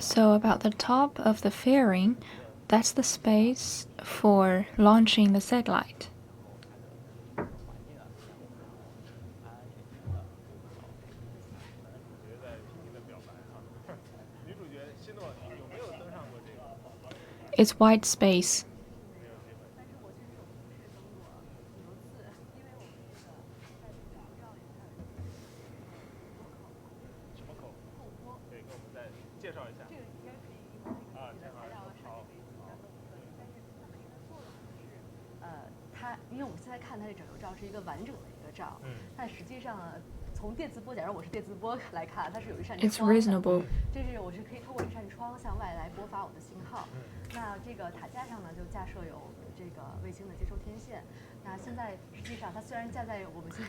So about the top of the fairing, that's the space for launching the satellite. It's white space. It's reasonable.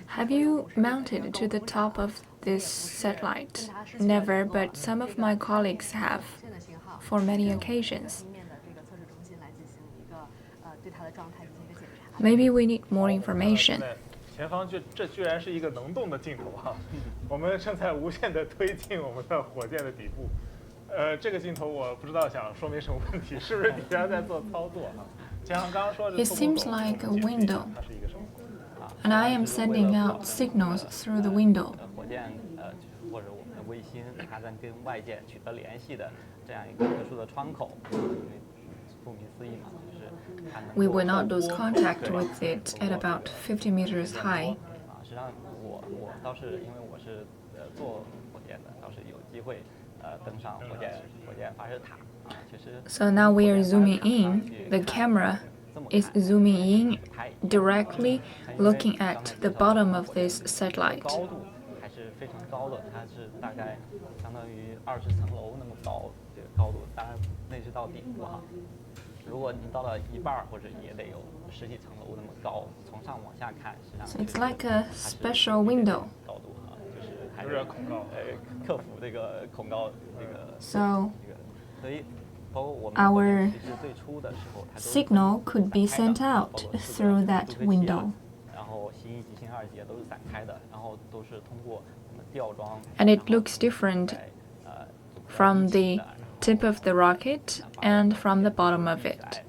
Have you mounted to the top of this satellite? Never, but some of my colleagues have, for many occasions. Maybe we need more information. 前方这居然是一个能动的镜头哈，我们正在无限的推进我们的火箭的底部。这个镜头我不知道想说明什么问题，是不是底下在做操作哈？就像刚刚说的， It seems like a window, and I am sending out signals through the window. 火箭或者我们的卫星，它在跟外界取得联系的这样一个特殊的窗口，顾名思义嘛，就是它能够 We will not lose contact with it at about 50 meters high. 实际上我倒是因为我是做火箭的，倒是有机会登上火箭发射塔啊，其实。So now we are zooming in. The camera is zooming in directly, looking at the bottom of this satellite. 高度还是非常高的，它是大概相当于20层楼那么高，这个高度，当然那是到顶部哈。如果你到了一半或者也得有10几层楼那么高，从上往下看，实际上 So it's like a special window. 高度哈，就是还是恐高，克服这个恐高这个 So 所以包括我们 our 其实最初的时候，它都是 signal could be sent out through that window. 然后星1级、星2级都是散开的，然后都是通过我们吊装。 And it looks different from the tip of the rocket and from the bottom of it,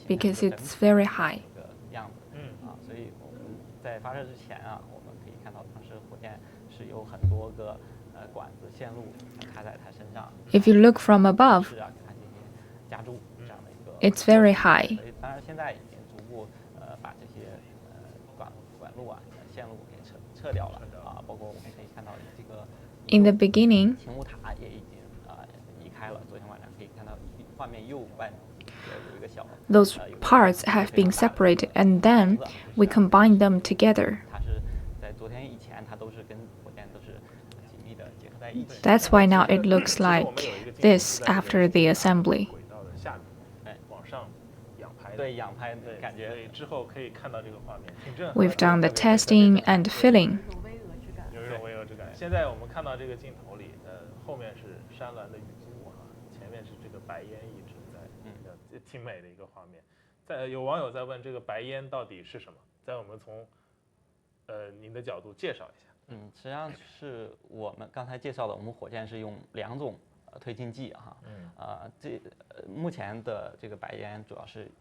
because it's very high. 样子，所以我们在发射之前啊，我们可以看到当时火箭是有很多个管子线路插在它身上。 If you look from above, 是啊，给它进行加注这样的一个。 it's very high. 所以当然现在已经逐步把这些管路啊线路给撤掉了啊，包括我们可以看到这个 In the beginning, 勤务塔也已经移开了。昨天晚上可以看到画面右半有一个小。 those parts have been separated, and then we combine them together. 它是在昨天以前，它都是跟火箭都是紧密的结合在一起。 That's why now it looks like this after the assembly. 轨道的下面，往上仰拍的。对，仰拍的感觉。所以之后可以看到这个画面，挺震撼。 We've done the testing and filling. 有一种巍峨之感。现在我们看到这个镜头里，后面是山峦的雨珠哈，前面是这个白烟一直在，挺美的一个画面。有网友在问这个白烟到底是什么？在我们从您的角度介绍一下。实际上是我们刚才介绍的，我们火箭是用2种推进剂哈，目前的这个白烟主要是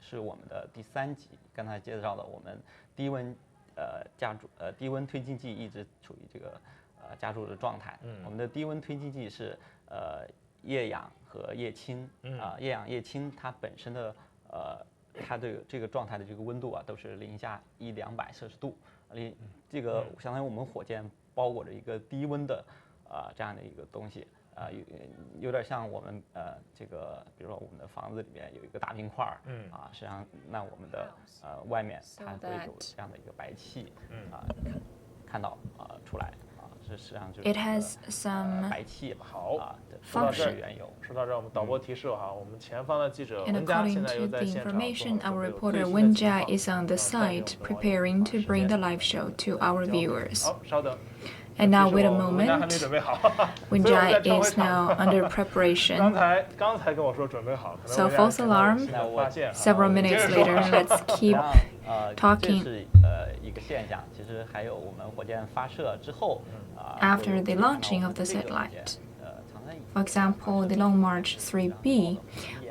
是我们的第3级，刚才介绍的我们低温低温推进剂一直处于这个加注的状态。我们的低温推进剂是液氧和液氢液氧液氢它本身的它的这个状态的这个温度啊都是零下100-200摄氏度，这个相当于我们火箭包裹着一个低温的这样的一个东西。有点像我们这个，比如说我们的房子里面有一个大冰块实际上那我们的外面它会有这样的一个白气看到出来这实际上就是 It has some 白气吧。好，说到这儿原油。说到这儿，我们导播提示哈，我们前方的记者 And 文佳 according 现在又 to 在 the 现场。 information, our reporter Wenjia is on the site preparing to bring the live show to our viewers. 好，稍等。 And now wait a 文佳还没 moment. 准备好。 Wenjia is now under preparation. 刚才跟我说准备好。 So false alarm. 发现 Several minutes later, let's keep 这 talking. 是一个现象。其实还有我们火箭发射之后 After the launching of the satellite. 藏在 For example, the Long March 3B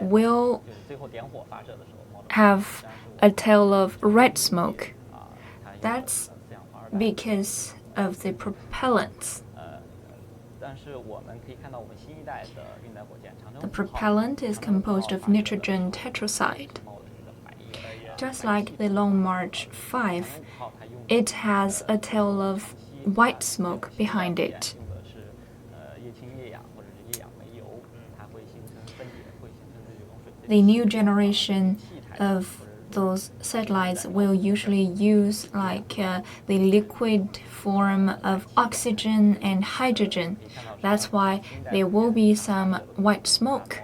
will 就是最后点火发射的时候 have a tail of red smoke. 它有 That's 四氧化二氮 because of the propellants. 但是我们可以看到我们新一代的运载火箭长 The 征5号 propellant is composed of nitrogen tetracide. 冒的这个白烟 Just like the Long March 5, 5号它用 it has a tail of white smoke behind it. 用的是液氢液氧或者是液氧煤油，它会形成分解，会形成这种水。 The new generation of those satellites will usually use the liquid form of oxygen and hydrogen. That's why there will be some white smoke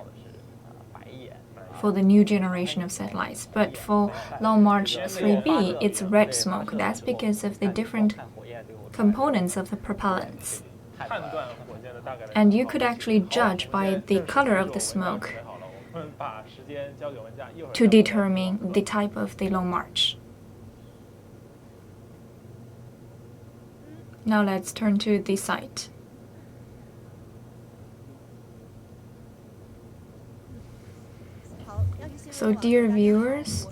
白烟 for the new generation of satellites. But for Long March 3B, it's red smoke. That's because of the different 看火焰对我 components of the propellants. 判断火箭的大概的 And you could actually judge by the color of the 准 smoke 备好了，我们把时间交给文佳，一会儿 to determine the type of the Long March. Now let's turn to the site. So dear viewers,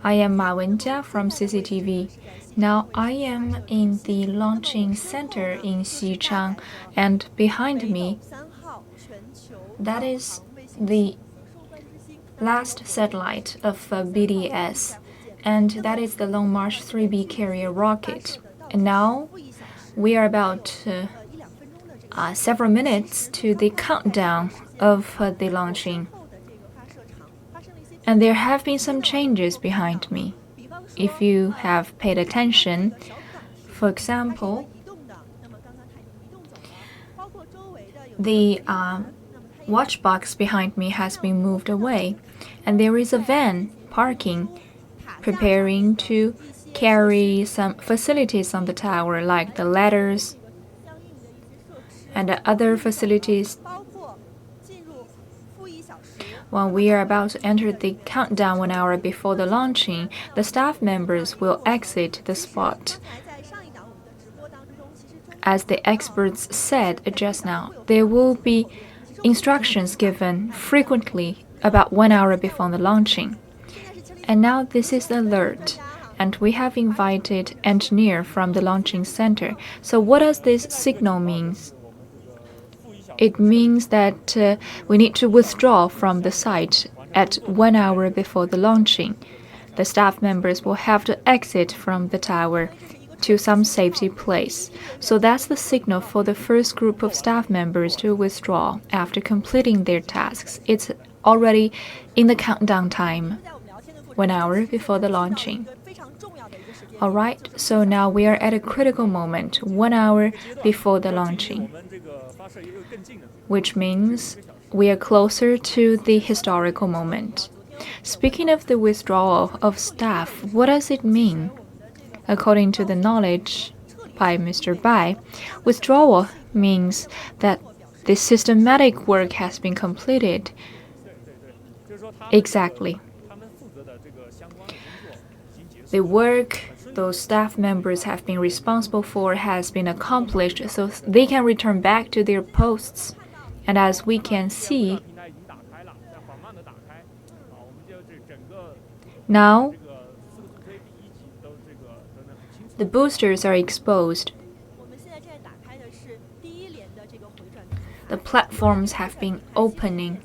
I am Ma Wenjia from CCTV. Now I am in the launching center in Xichang, and behind me, that is the last satellite of BDS, and that is the Long March 3B carrier rocket. And now we are about several minutes to the countdown of the launching. And there have been some changes behind me. If you have paid attention, for example, the watch box behind me has been moved away, and there is a van parking, preparing to carry some facilities on the tower, like the ladders and other facilities. When we are about to enter the countdown 1 hour before the launching, the staff members will exit the spot. As the experts said just now, there will be instructions given frequently about 1 hour before the launching. And now this is the alert, and we have invited engineer from the launching center. So what does this signal mean? It means that we need to withdraw from the site at 1 hour before the launching. The staff members will have to exit from the tower to some safety place. So that's the signal for the first group of staff members to withdraw after completing their tasks. It's already in the countdown time, 1 hour before the launching. Alright, so now we are at a critical moment, 1 hour before the launching, which means we are closer to the historical moment. Speaking of the withdrawal of staff, what does it mean? According to the knowledge by Mr. Bai, withdrawal means that the systematic work has been completed. Exactly. The work those staff members have been responsible for has been accomplished, so they can return back to their posts. And as we can see, now the boosters are exposed. The platforms have been opening.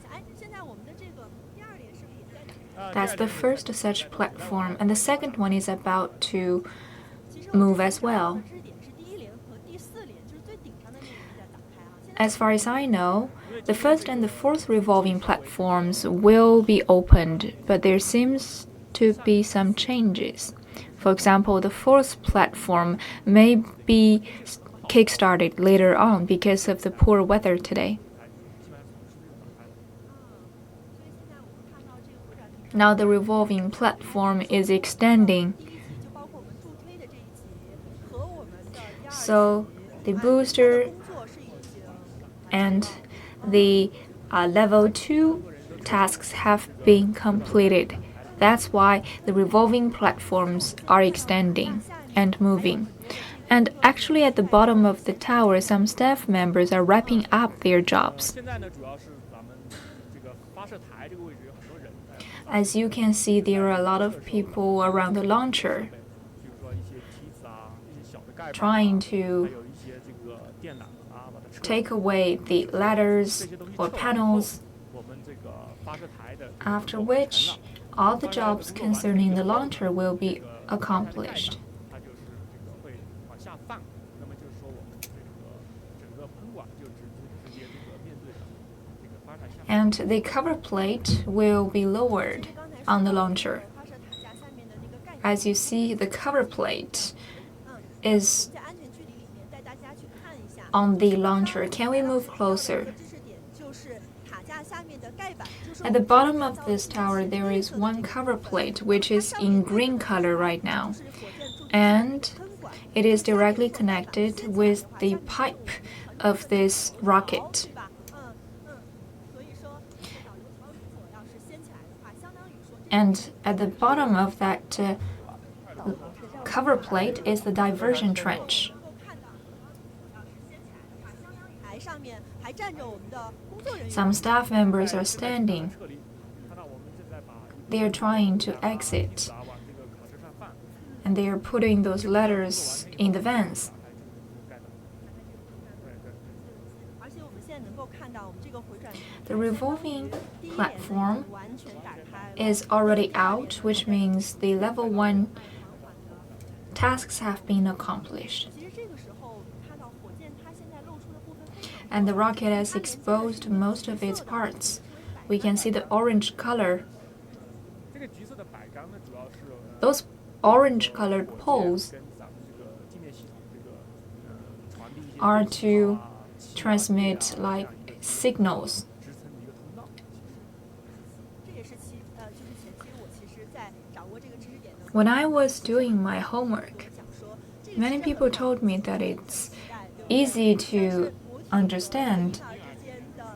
That's the first such platform, and the second one is about to move as well. As far as I know, the first and the fourth revolving platforms will be opened, but there seems to be some changes. For example, the fourth platform may be kick-started later on because of the poor weather today. Now the revolving platform is extending. So the booster and the level 2 tasks have been completed. That's why the revolving platforms are extending and moving. And actually, at the bottom of the tower, some staff members are wrapping up their jobs. As you can see, there are a lot of people around the launcher trying to take away the ladders or panels, after which all the jobs concerning the launcher will be accomplished. And the cover plate will be lowered on the launcher. As you see, the cover plate is on the launcher. Can we move closer? At the bottom of this tower, there is one cover plate which is in green color right now, and it is directly connected with the pipe of this rocket. And at the bottom of that cover plate is the diversion trench. Some staff members are standing. They are trying to exit, and they are putting those letters in the vents. The revolving platform is already out, which means the level 1 tasks have been accomplished. And the rocket has exposed most of its parts. We can see the orange color. Those orange-colored poles are to transmit like signals. When I was doing my homework, many people told me that it's easy to understand.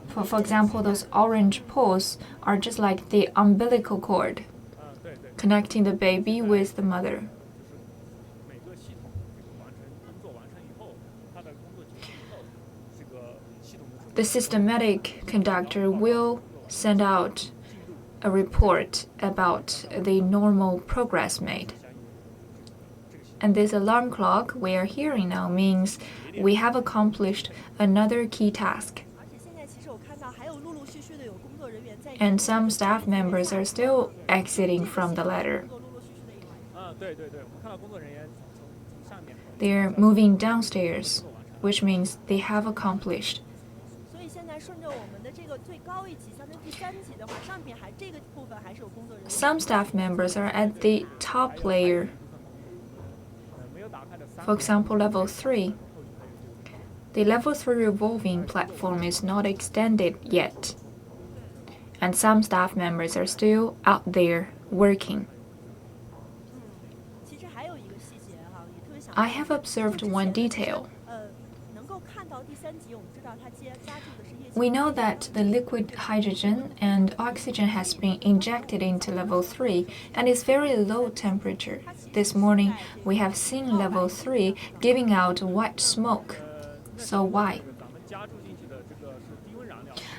For example, those orange poles are just like the umbilical cord connecting the baby with the mother. The systematic conductor will send out a report about the normal progress made. And this alarm clock we are hearing now means we have accomplished another key task. And some staff members are still exiting from the ladder. They are moving downstairs, which means they have accomplished. Some staff members are at the top layer. For example, level 3. The level 3 revolving platform is not extended yet, and some staff members are still out there working. I have observed one detail. We know that the liquid hydrogen and oxygen has been injected into level 3 and is very low temperature. This morning, we have seen level 3 giving out white smoke. So why?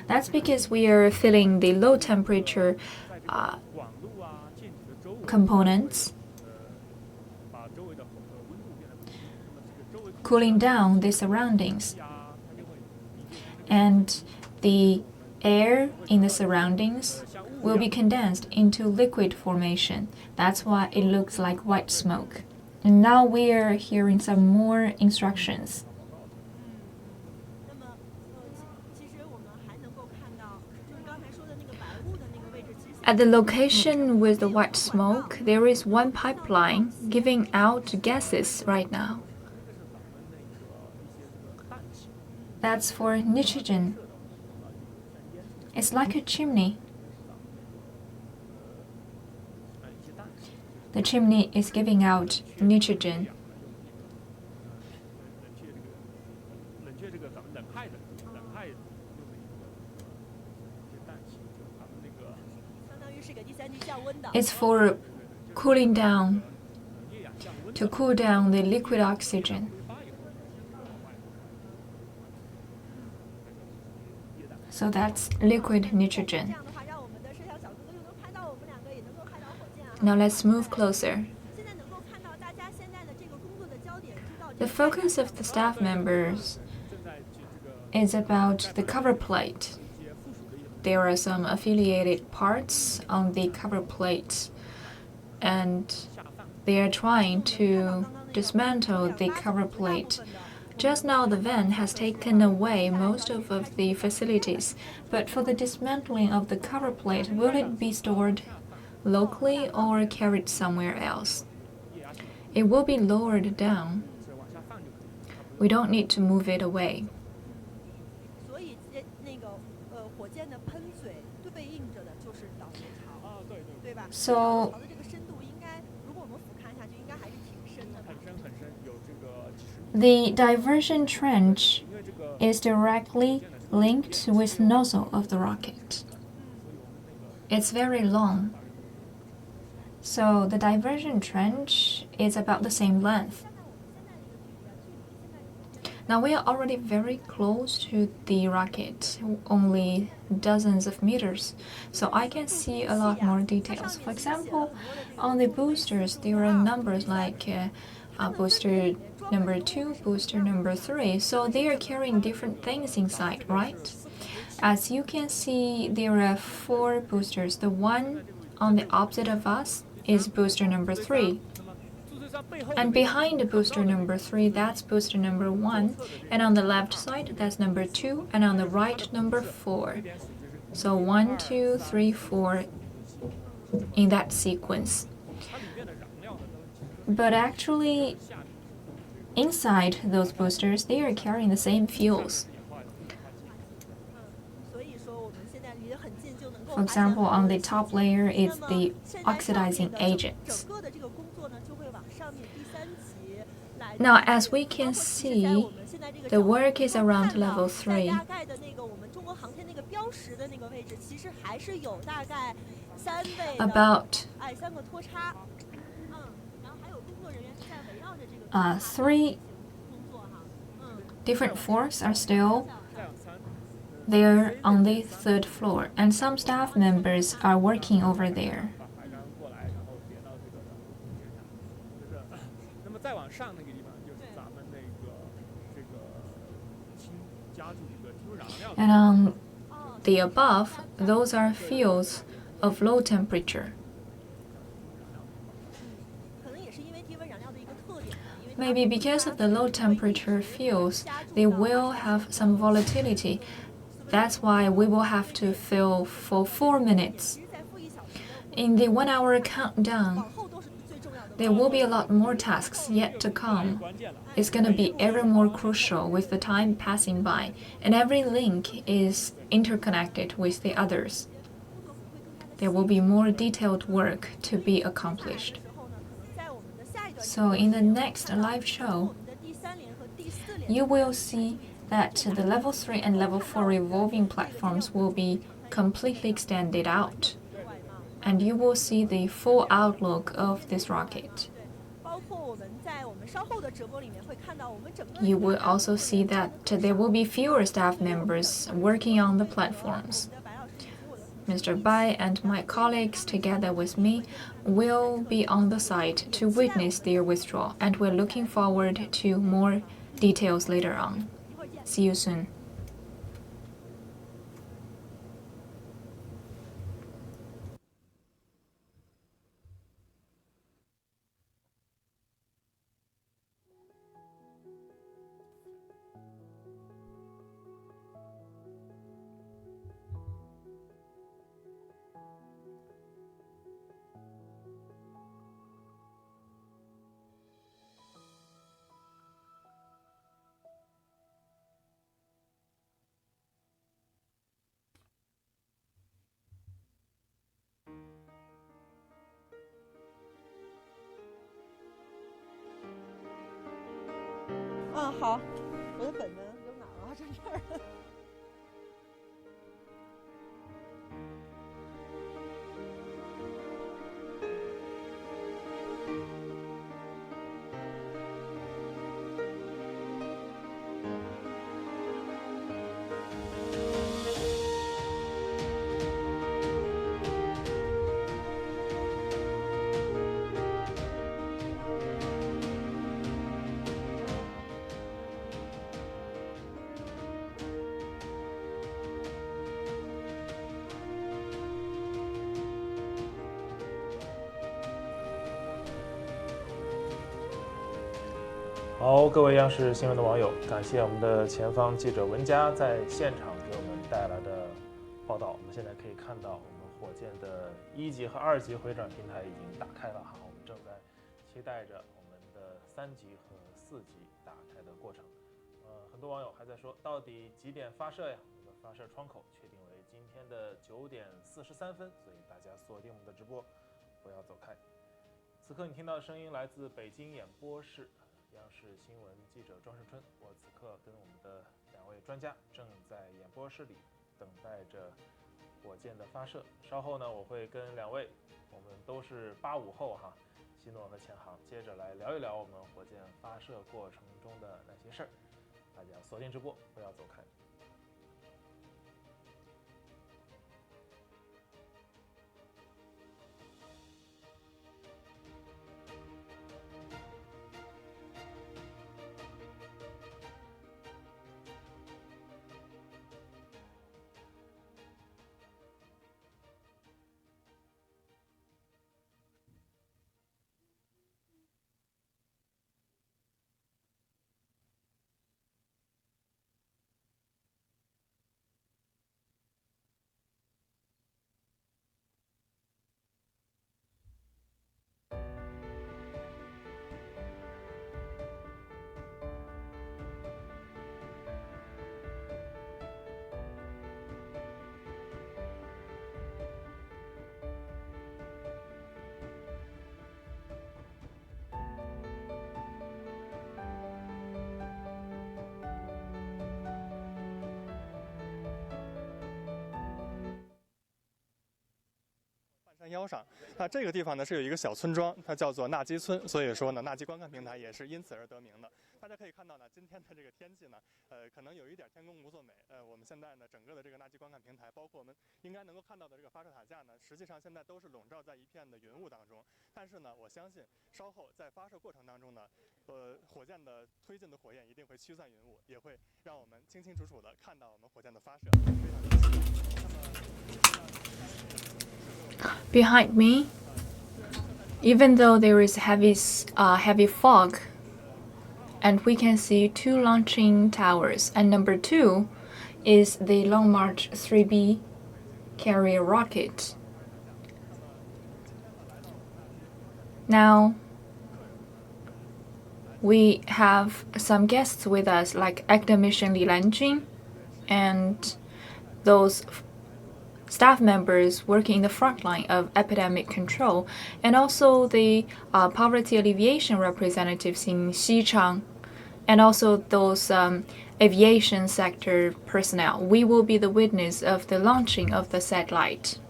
That's because we are filling the low temperature components, cooling down the surroundings. And the air in the surroundings will be condensed into liquid formation. That's why it looks like white smoke. And now we are hearing some more instructions. At the location with the white smoke, there is one pipeline giving out gases right now. That's for nitrogen. It's like a chimney. The chimney is giving out nitrogen. It's for cooling down, to cool down the liquid oxygen. So that's liquid nitrogen. Now let's move closer. The focus of the staff members is about the cover plate. There are some affiliated parts on the cover plate, and they are trying to dismantle the cover plate. Just now the van has taken away most of the facilities, but for the dismantling of the cover plate, will it be stored locally or carried somewhere else? It will be lowered down. We don't need to move it away. So the diversion trench is directly linked with nozzle of the rocket. It's very long. So the diversion trench is about the same length. Now we are already very close to the rocket, only dozens of meters, so I can see a lot more details. For example, on the boosters, there are numbers like booster number 2, booster number 3, so they are carrying different things inside, right? As you can see, there are 4 boosters. The one on the opposite of us is booster number 3. And behind the booster number 3, that's booster number 1. And on the left side, that's number 2. And on the right, number 4. So 1, 2, 3, 4 in that sequence. But actually, inside those boosters, they are carrying the same fuels. For example, on the top layer, it's the oxidizing agents. Now, as we can see, the work is around level 3. About 3 different forks are still there on the 3rd floor, and some staff members are working over there. And on the above, those are fuels of low temperature. Maybe because of the low temperature fuels, they will have some volatility. That's why we will have to fill for 4 minutes. In the 1-hour countdown, there will be a lot more tasks yet to come. It's going to be ever more crucial with the time passing by, and every link is interconnected with the others. There will be more detailed work to be accomplished. So in the next live show, you will see that the level 3 and level 4 revolving platforms will be completely extended out, and you will see the full outlook of this rocket. You will also see that there will be fewer staff members working on the platforms. Mr. Bai and my colleagues, together with me, will be on the site to witness their withdrawal, and we're looking forward to more details later on. See you soon.啊，好，我的本子扔哪儿了？在这儿。好，各位央视新闻的网友，感谢我们的前方记者文佳在现场给我们带来的报道。我们现在可以看到，我们火箭的1级和2级回转平台已经打开了哈，我们正在期待着我们的3级和4级打开的过程。很多网友还在说，到底几点发射呀？我们的发射窗口确定为今天的9点43分，所以大家锁定我们的直播，不要走开。此刻你听到的声音来自北京演播室。央视新闻记者庄胜春，我此刻跟我们的2位专家正在演播室里等待着火箭的发射。稍后呢，我会跟2位，我们都是85后哈，希诺和钱航，接着来聊一聊我们火箭发射过程中的那些事儿。大家锁定直播，不要走开。山腰上，那这个地方呢是有一个小村庄，它叫做纳基村，所以说呢，纳基观看平台也是因此而得名的。大家可以看到呢，今天的这个天气呢，可能有一点天公不作美。我们现在呢，整个的这个纳基观看平台，包括我们应该能够看到的这个发射塔架呢，实际上现在都是笼罩在一片的云雾当中。但是呢，我相信稍后在发射过程当中呢，火箭的推进的火焰一定会驱散云雾，也会让我们清清楚楚的看到我们火箭的发射。Behind me, even though there is heavy fog, and we can see 2 launching towers, and number 2 is the Long March 3B carrier rocket. Now, we have some guests with us, like Academician Li Lanjun and those staff members working in the front line of epidemic control, and also the poverty alleviation representatives in Xichang, and also those aviation sector personnel. We will be the witness of the launching of the satellite.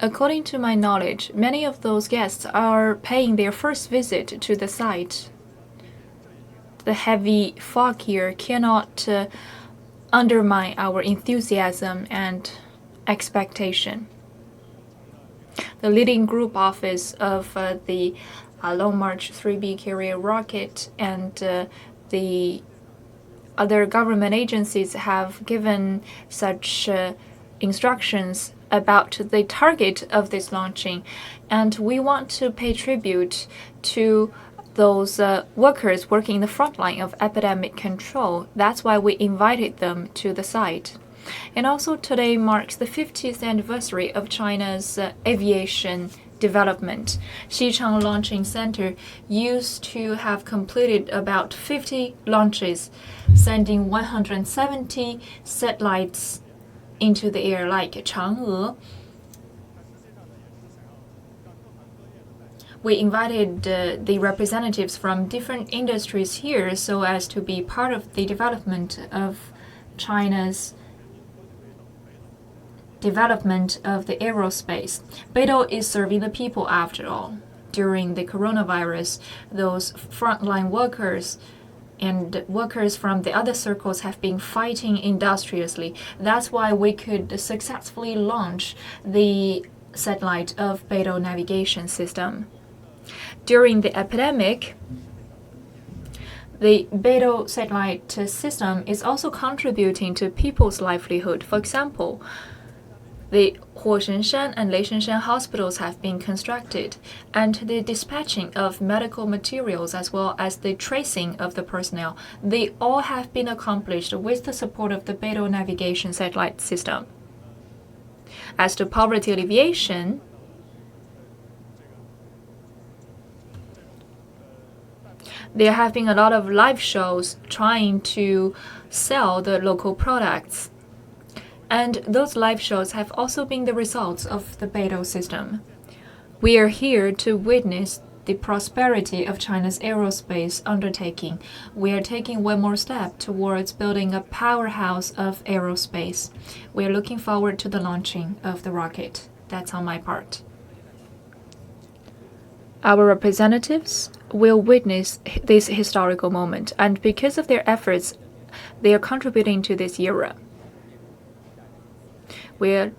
According to my knowledge, many of those guests are paying their first visit to the site. The heavy fog here cannot undermine our enthusiasm and expectation. The leading group office of the Long March 3B carrier rocket and the other government agencies have given such instructions about the target of this launching, and we want to pay tribute to those workers working in the front line of epidemic control. That's why we invited them to the site. And also today marks the 50th anniversary of China's aviation development. Xichang Launching Center used to have completed about 50 launches, sending 170 satellites into the air like Chang'e. We invited the representatives from different industries here so as to be part of the development of China's development of the aerospace. BeiDou is serving the people after all. During the coronavirus, those frontline workers and workers from the other circles have been fighting industriously. That's why we could successfully launch the satellite of BeiDou Navigation System. During the epidemic, the BeiDou satellite system is also contributing to people's livelihood. For example, the Huoshenshan and Leishanshan hospitals have been constructed, and the dispatching of medical materials as well as the tracing of the personnel, they all have been accomplished with the support of the BeiDou Navigation Satellite System. As to poverty alleviation, there have been a lot of live shows trying to sell the local products. And those live shows have also been the results of the BeiDou system. We are here to witness the prosperity of China's aerospace undertaking. We are taking one more step towards building a powerhouse of aerospace. We are looking forward to the launching of the rocket. That's on my part. Our representatives will witness this historical moment, and because of their efforts, they are contributing to this era. We're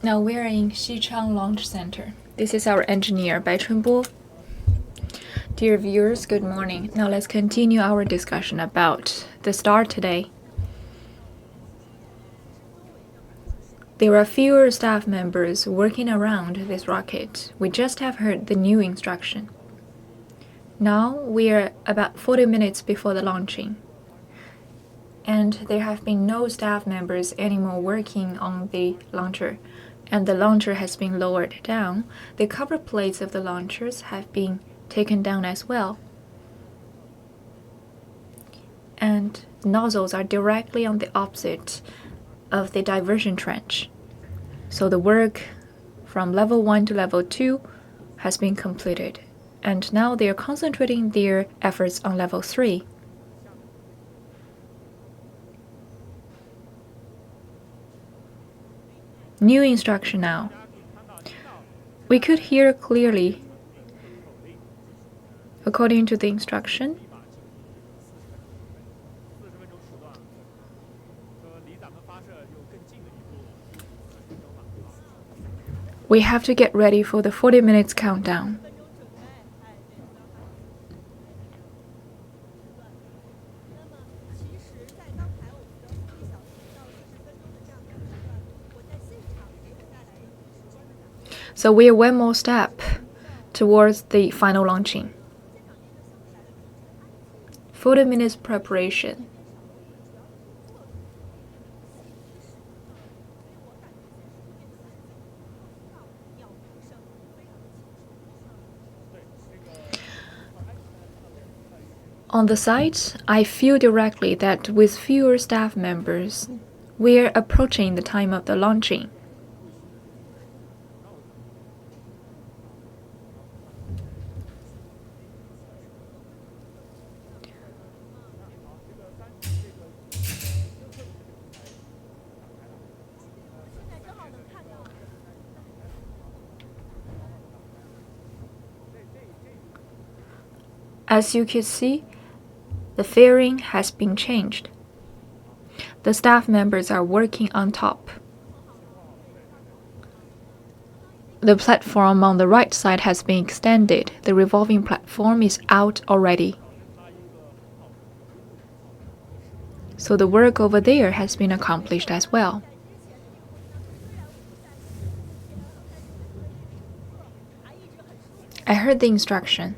Now we're in Xichang Launch Center. This is our engineer, Bai Chunbo. Dear viewers, good morning. Now let's continue our discussion about the start today. There are fewer staff members working around this rocket. We just have heard the new instruction. Now we are about 40 minutes before the launching. And there have been no staff members anymore working on the launcher. And the launcher has been lowered down. The cover plates of the launchers have been taken down as well. And nozzles are directly on the opposite of the diversion trench. So the work from level 1 to level 2 has been completed. And now they are concentrating their efforts on level 3. New instruction now. We could hear clearly, according to the instruction, we have to get ready for the 40 minutes countdown. So we are one more step towards the final launching. 40 minutes preparation. On the site, I feel directly that with fewer staff members, we are approaching the time of the launching. As you can see, the fairing has been changed. The staff members are working on top. The platform on the right side has been extended. The revolving platform is out already. So the work over there has been accomplished as well. I heard the instruction.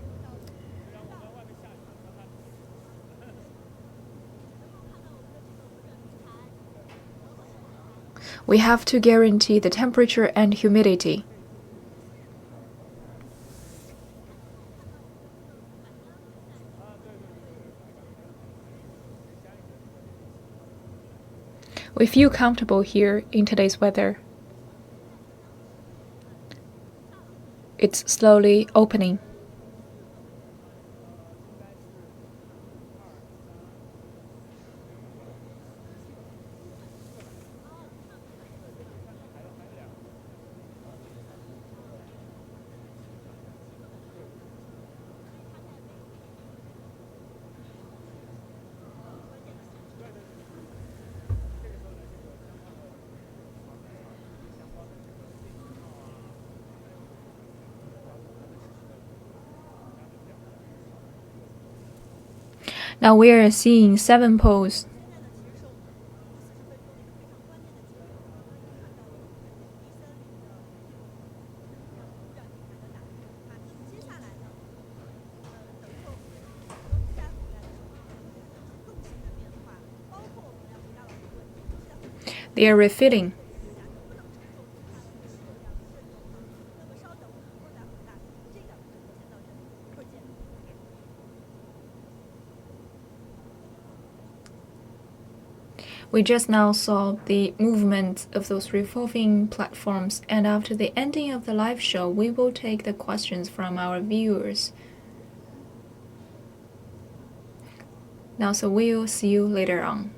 We have to guarantee the temperature and humidity. We feel comfortable here in today's weather. It's slowly opening. Now we are seeing 7 poles. They are refilling. We just now saw the movement of those revolving platforms, and after the ending of the live show, we will take the questions from our viewers. Now, so we'll see you later on.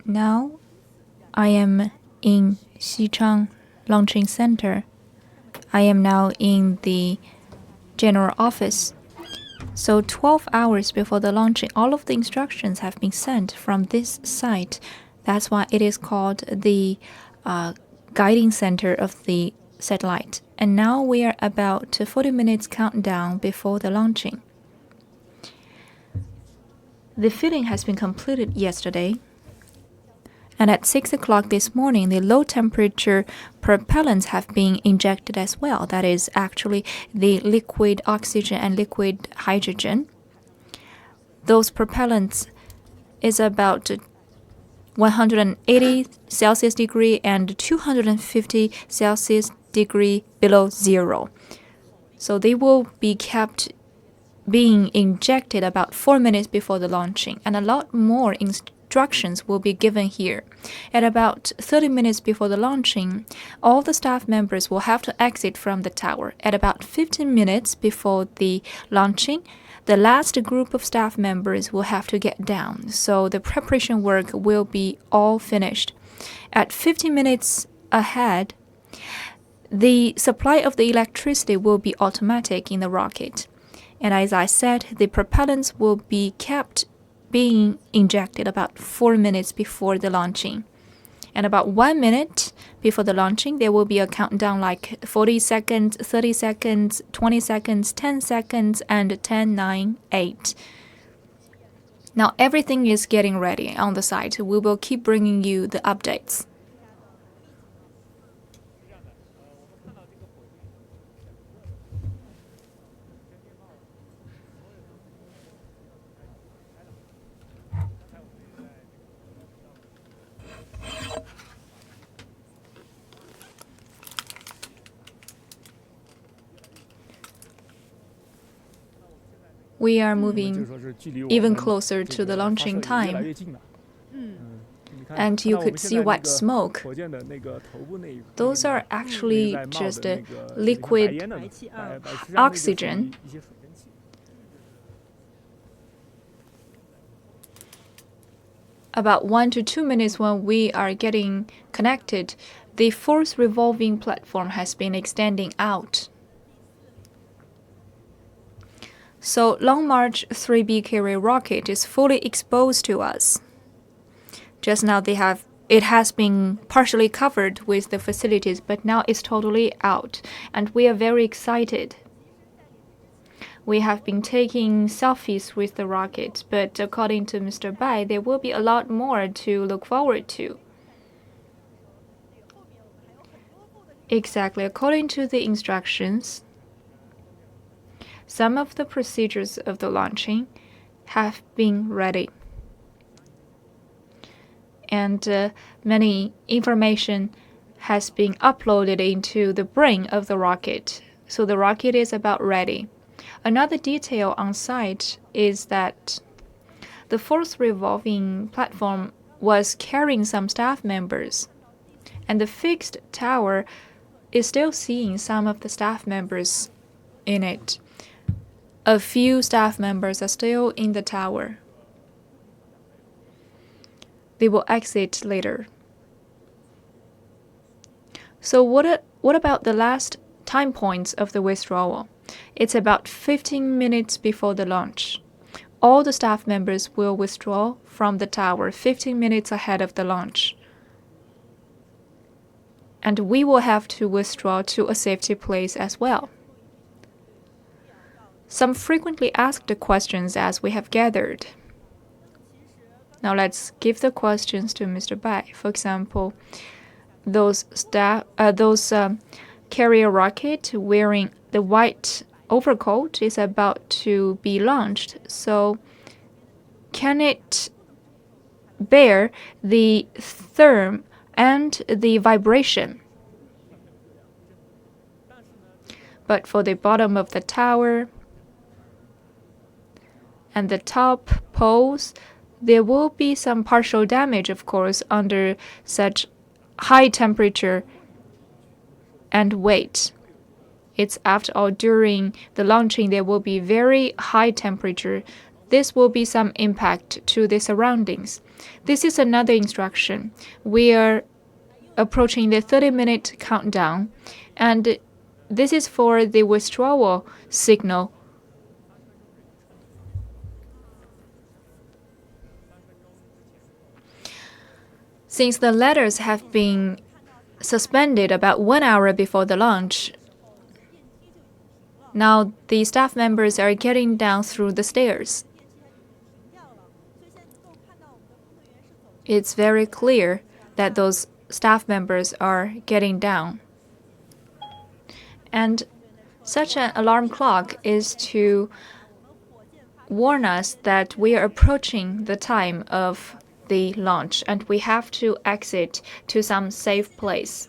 Now I am in Xichang Launching Center. I am now in the general office. So 12 hours before the launching, all of the instructions have been sent from this site. That's why it is called the guiding center of the satellite. And now we are about 40 minutes countdown before the launching. The filling has been completed yesterday. And at 6 o'clock this morning, the low temperature propellants have been injected as well. That is actually the liquid oxygen and liquid hydrogen. Those propellants is about 180 Celsius degree and 250 Celsius degree below zero. So they will be kept being injected about 4 minutes before the launching, and a lot more instructions will be given here. At about 30 minutes before the launching, all the staff members will have to exit from the tower. At about 15 minutes before the launching, the last group of staff members will have to get down, so the preparation work will be all finished. At 15 minutes ahead, the supply of the electricity will be automatic in the rocket. And as I said, the propellants will be kept being injected about 4 minutes before the launching. And about 1 minute before the launching, there will be a countdown like 40 seconds, 30 seconds, 20 seconds, 10 seconds, and 10, 9, 8. Now everything is getting ready on the site. We will keep bringing you the updates. We are moving even closer to the launching time. And you could see white smoke. Those are actually just liquid oxygen. About 1 to 2 minutes when we are getting connected, the fourth revolving platform has been extending out. So Long March 3B carrier rocket is fully exposed to us. Just now it has been partially covered with the facilities, but now it's totally out, and we are very excited. We have been taking selfies with the rocket, but according to Mr. Bai, there will be a lot more to look forward to. Exactly, according to the instructions, some of the procedures of the launching have been ready. And many information has been uploaded into the brain of the rocket. So the rocket is about ready. Another detail on site is that the fourth revolving platform was carrying some staff members, and the fixed tower is still seeing some of the staff members in it. A few staff members are still in the tower. They will exit later. So what about the last time points of the withdrawal? It's about 15 minutes before the launch. All the staff members will withdraw from the tower 15 minutes ahead of the launch. And we will have to withdraw to a safety place as well. some frequently asked questions as we have gathered. Now let's give the questions to Mr. Bai. For example, those carrier rocket wearing the white overcoat is about to be launched. So can it bear the therm and the vibration? But for the bottom of the tower and the top poles, there will be some partial damage, of course, under such high temperature and weight. It's after all, during the launching, there will be very high temperature. This will be some impact to the surroundings. This is another instruction. We are approaching the 30-minute countdown, and this is for the withdrawal signal. Since the ladders have been suspended about 1 hour before the launch, now the staff members are getting down through the stairs. It's very clear that those staff members are getting down. And such an alarm clock is to warn us that we are approaching the time of the launch and we have to exit to some safe place.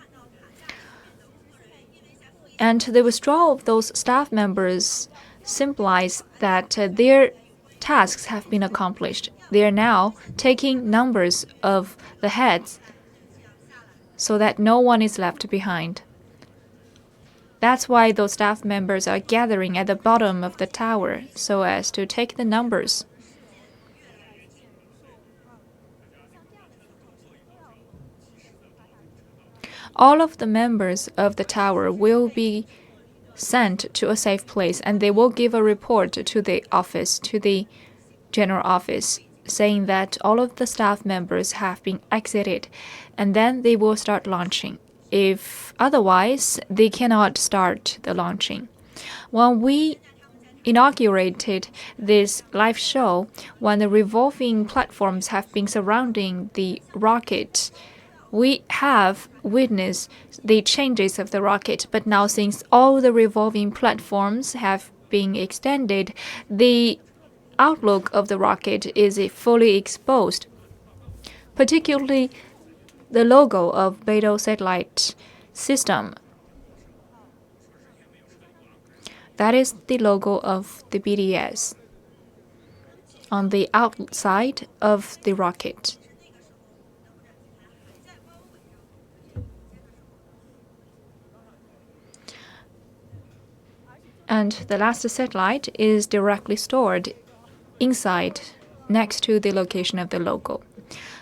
And the withdrawal of those staff members symbolize that their tasks have been accomplished. They are now taking numbers of the heads so that no one is left behind. That's why those staff members are gathering at the bottom of the tower so as to take the numbers. All of the members of the tower will be sent to a safe place and they will give a report to the office, to the general office, saying that all of the staff members have been exited, and then they will start launching. If otherwise, they cannot start the launching. When we inaugurated this live show, when the revolving platforms have been surrounding the rocket, we have witnessed the changes of the rocket, but now since all the revolving platforms have been extended, the outlook of the rocket is fully exposed. Particularly the logo of BeiDou Satellite System. That is the logo of the BDS on the outside of the rocket. And the last satellite is directly stored inside, next to the location of the logo.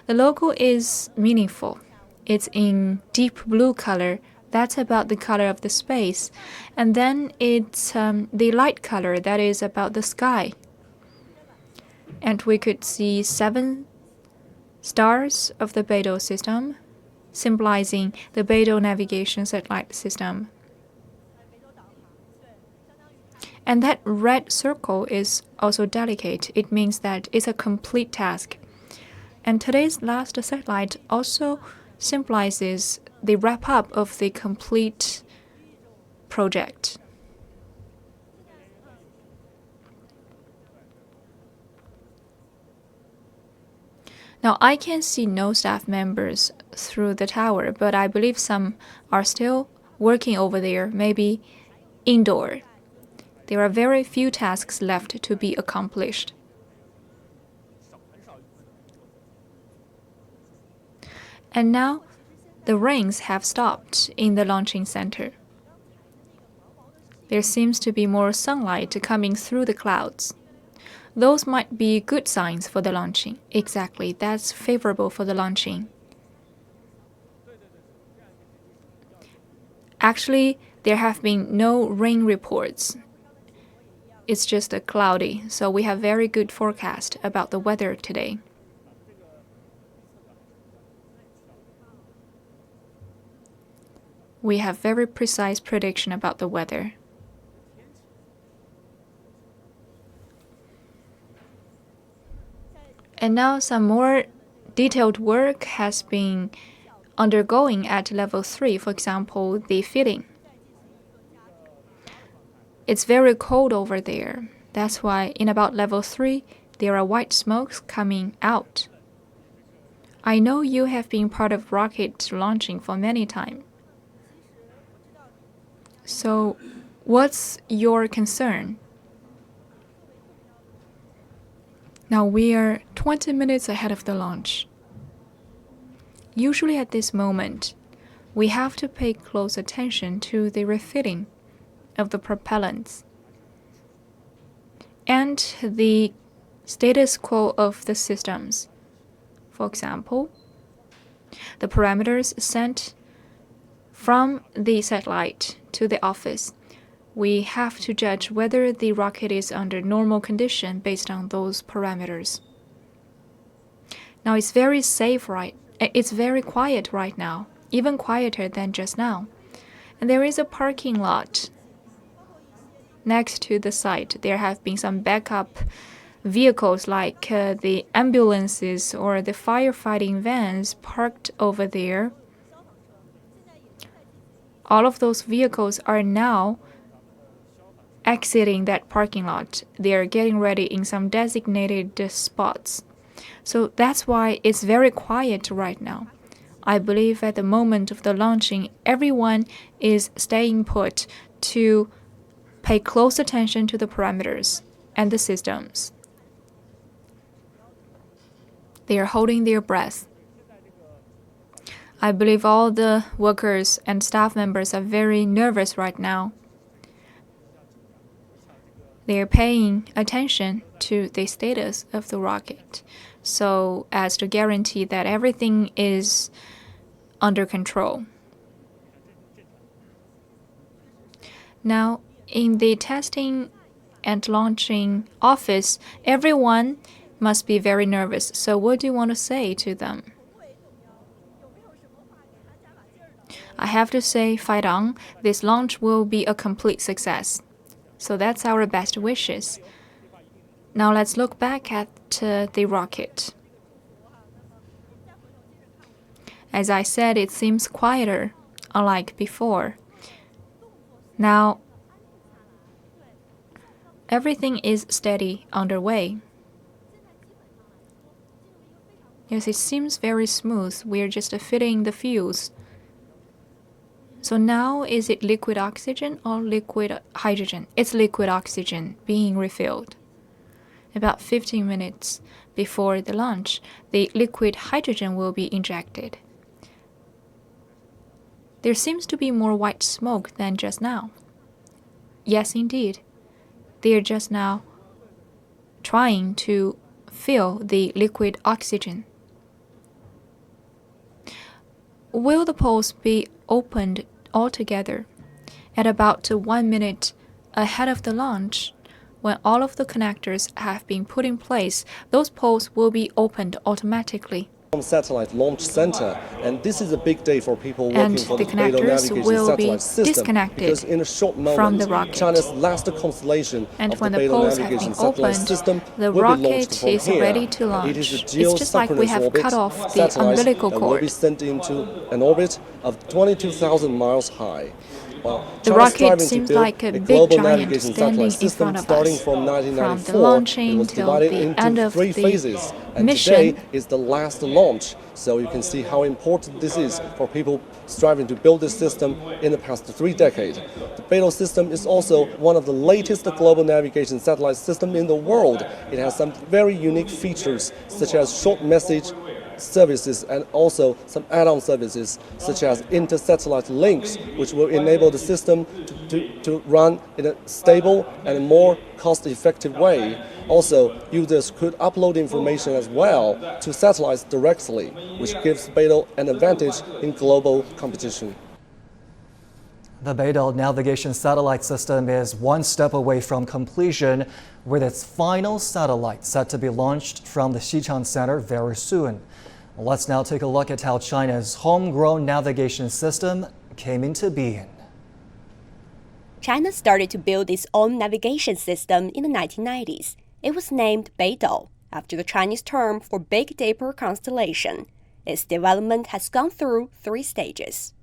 The logo is meaningful. It's in deep blue color. That's about the color of the space. And then it's the light color that is about the sky. And we could see 7 stars of the BeiDou system, symbolizing the BeiDou Navigation Satellite System. And that red circle is also delicate. It means that it's a complete task. And today's last satellite also symbolizes the wrap-up of the complete project. Now, I can see no staff members through the tower, but I believe some are still working over there, maybe indoor. There are very few tasks left to be accomplished. And now, the rains have stopped in the launching center. There seems to be more sunlight coming through the clouds. Those might be good signs for the launching. Exactly, that's favorable for the launching. Actually, there have been no rain reports. It's just cloudy, so we have very good forecast about the weather today. We have very precise prediction about the weather. And now some more detailed work has been undergoing at level 3, for example, the filling. It's very cold over there. That's why in about level 3, there are white smokes coming out. I know you have been part of rocket launching for many times. So, what's your concern? Now we are 20 minutes ahead of the launch. Usually at this moment, we have to pay close attention to the refilling of the propellants and the status quo of the systems. For example, the parameters sent from the satellite to the office. We have to judge whether the rocket is under normal condition based on those parameters. Now it's very quiet right now, even quieter than just now. And there is a parking lot next to the site. There have been some backup vehicles like the ambulances or the firefighting vans parked over there. All of those vehicles are now exiting that parking lot. They are getting ready in some designated spots. So that's why it's very quiet right now. I believe at the moment of the launching, everyone is staying put to pay close attention to the parameters and the systems. They are holding their breath. I believe all the workers and staff members are very nervous right now. They are paying attention to the status of the rocket, so as to guarantee that everything is under control. Now, in the testing and launching office, everyone must be very nervous. So what do you want to say to them? I have to say, fight on. This launch will be a complete success. So that's our best wishes. Now let's look back at the rocket. As I said, it seems quieter, unlike before. Now, everything is steady underway. Yes, it seems very smooth. We're just filling the fuels. So now, is it liquid oxygen or liquid hydrogen? It's liquid oxygen being refilled. About 15 minutes before the launch, the liquid hydrogen will be injected. There seems to be more white smoke than just now. Yes, indeed. They are just now trying to fill the liquid oxygen. Will the poles be opened altogether at about 1 minute ahead of the launch? When all of the connectors have been put in place, those poles will be opened automatically. Satellite Launch Center, and this is a big day for people working for the BeiDou Navigation Satellite System, because in a short moment, China's last constellation and of the when the BeiDou poles have Navigation been Satellite opened, System the will be launched rocket from is here. ready to launch. It is a It's just like we have geosynchronous cut off orbit. the Satellites umbilical will be cord. sent into an orbit of 22,000 miles high. The rocket seems like a big giant standing in front of us. From the launching till the end of three the phases, and mission. today is the last launch. So you can see how important this is for people striving to build this system in the past 3 decades. The BeiDou system is also one of the latest global navigation satellite systems in the world. It has some very unique features, such as short message services and also some add-on services such as inter-satellite links, which will enable the system to run in a stable and more cost-effective way. Also, users could upload information as well to satellites directly, which gives BeiDou an advantage in global competition. The BeiDou Navigation Satellite System is one step away from completion, with its final satellite set to be launched from the Xichang Center very soon. Let's now take a look at how China's homegrown navigation system came into being. China started to build its own navigation system in the 1990s. It was named BeiDou. after the Chinese term for Big Dipper constellation. Its development has gone through 3 stages.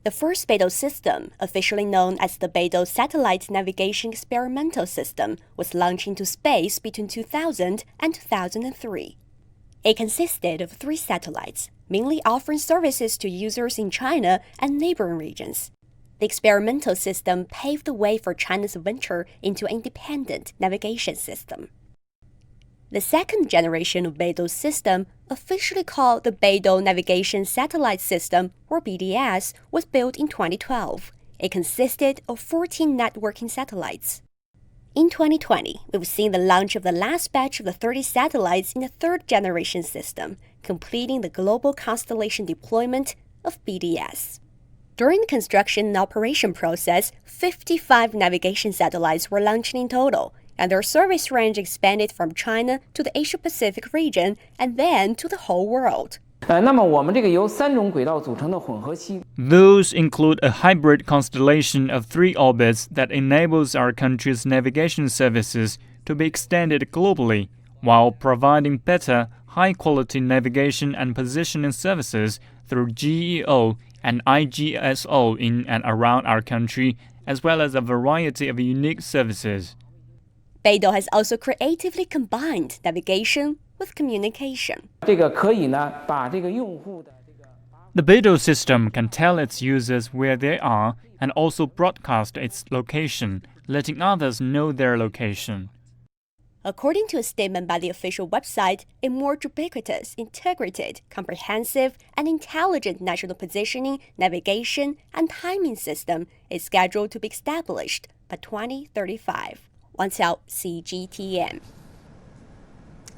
The first BeiDou system, officially known as the BeiDou Satellite Navigation Experimental System, was launched into space between 2000 and 2003. It consisted of 3 satellites, mainly offering services to users in China and neighboring regions. The experimental system paved the way for China's venture into an independent navigation system. The second generation of BeiDou system, officially called the BeiDou Navigation Satellite System, or BDS, was built in 2012. It consisted of 14 networking satellites. In 2020, we've seen the launch of the last batch of the 30 satellites in the third generation system, completing the global constellation deployment of BDS. During the construction and operation process, 55 navigation satellites were launched in total, and their service range expanded from China to the Asia-Pacific region and then to the whole world. Those include a hybrid constellation of 3 orbits that enables our country's navigation services to be extended globally, while providing better, high-quality navigation and positioning services through GEO and IGSO in and around our country, as well as a variety of unique services. BeiDou has also creatively combined navigation with communication. The BeiDou system can tell its users where they are and also broadcast its location, letting others know their location. According to a statement by the official website, a more ubiquitous, integrated, comprehensive, and intelligent national positioning, navigation, and timing system is scheduled to be established by 2035. 晚桥 CGTN.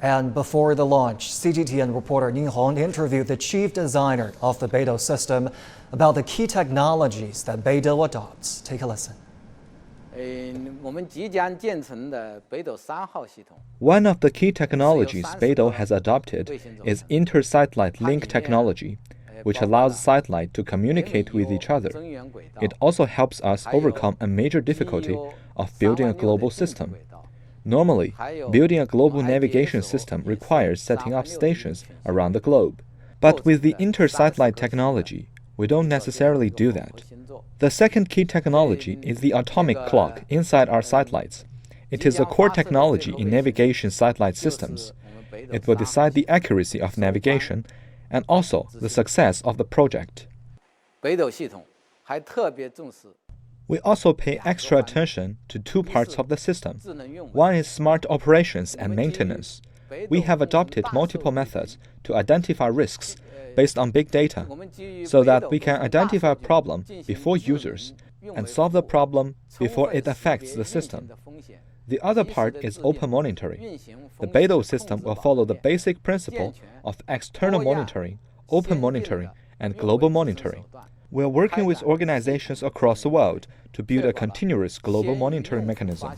And before the launch, CGTN reporter Ning Hong interviewed the chief designer of the BeiDou system about the key technologies that BeiDou adopts. Take a listen. One of the key technologies BeiDou has adopted is inter-satellite link technology, which allows satellites to communicate with each other. It also helps us overcome a major difficulty of building a global system. Normally, building a global navigation system requires setting up stations around the globe. But with the inter-satellite technology, we don't necessarily do that. The second key technology is the atomic clock inside our satellites. It is a core technology in navigation satellite systems. It will decide the accuracy of navigation and also the success of the project. We also pay extra attention to 2 parts of the system. One is smart operations and maintenance. We have adopted multiple methods to identify risks based on big data, so that we can identify a problem before users and solve the problem before it affects the system. The other part is open monitoring. The BeiDou system will follow the basic principle of external monitoring, open monitoring, and global monitoring. We are working with organizations across the world to build a continuous global monitoring mechanism.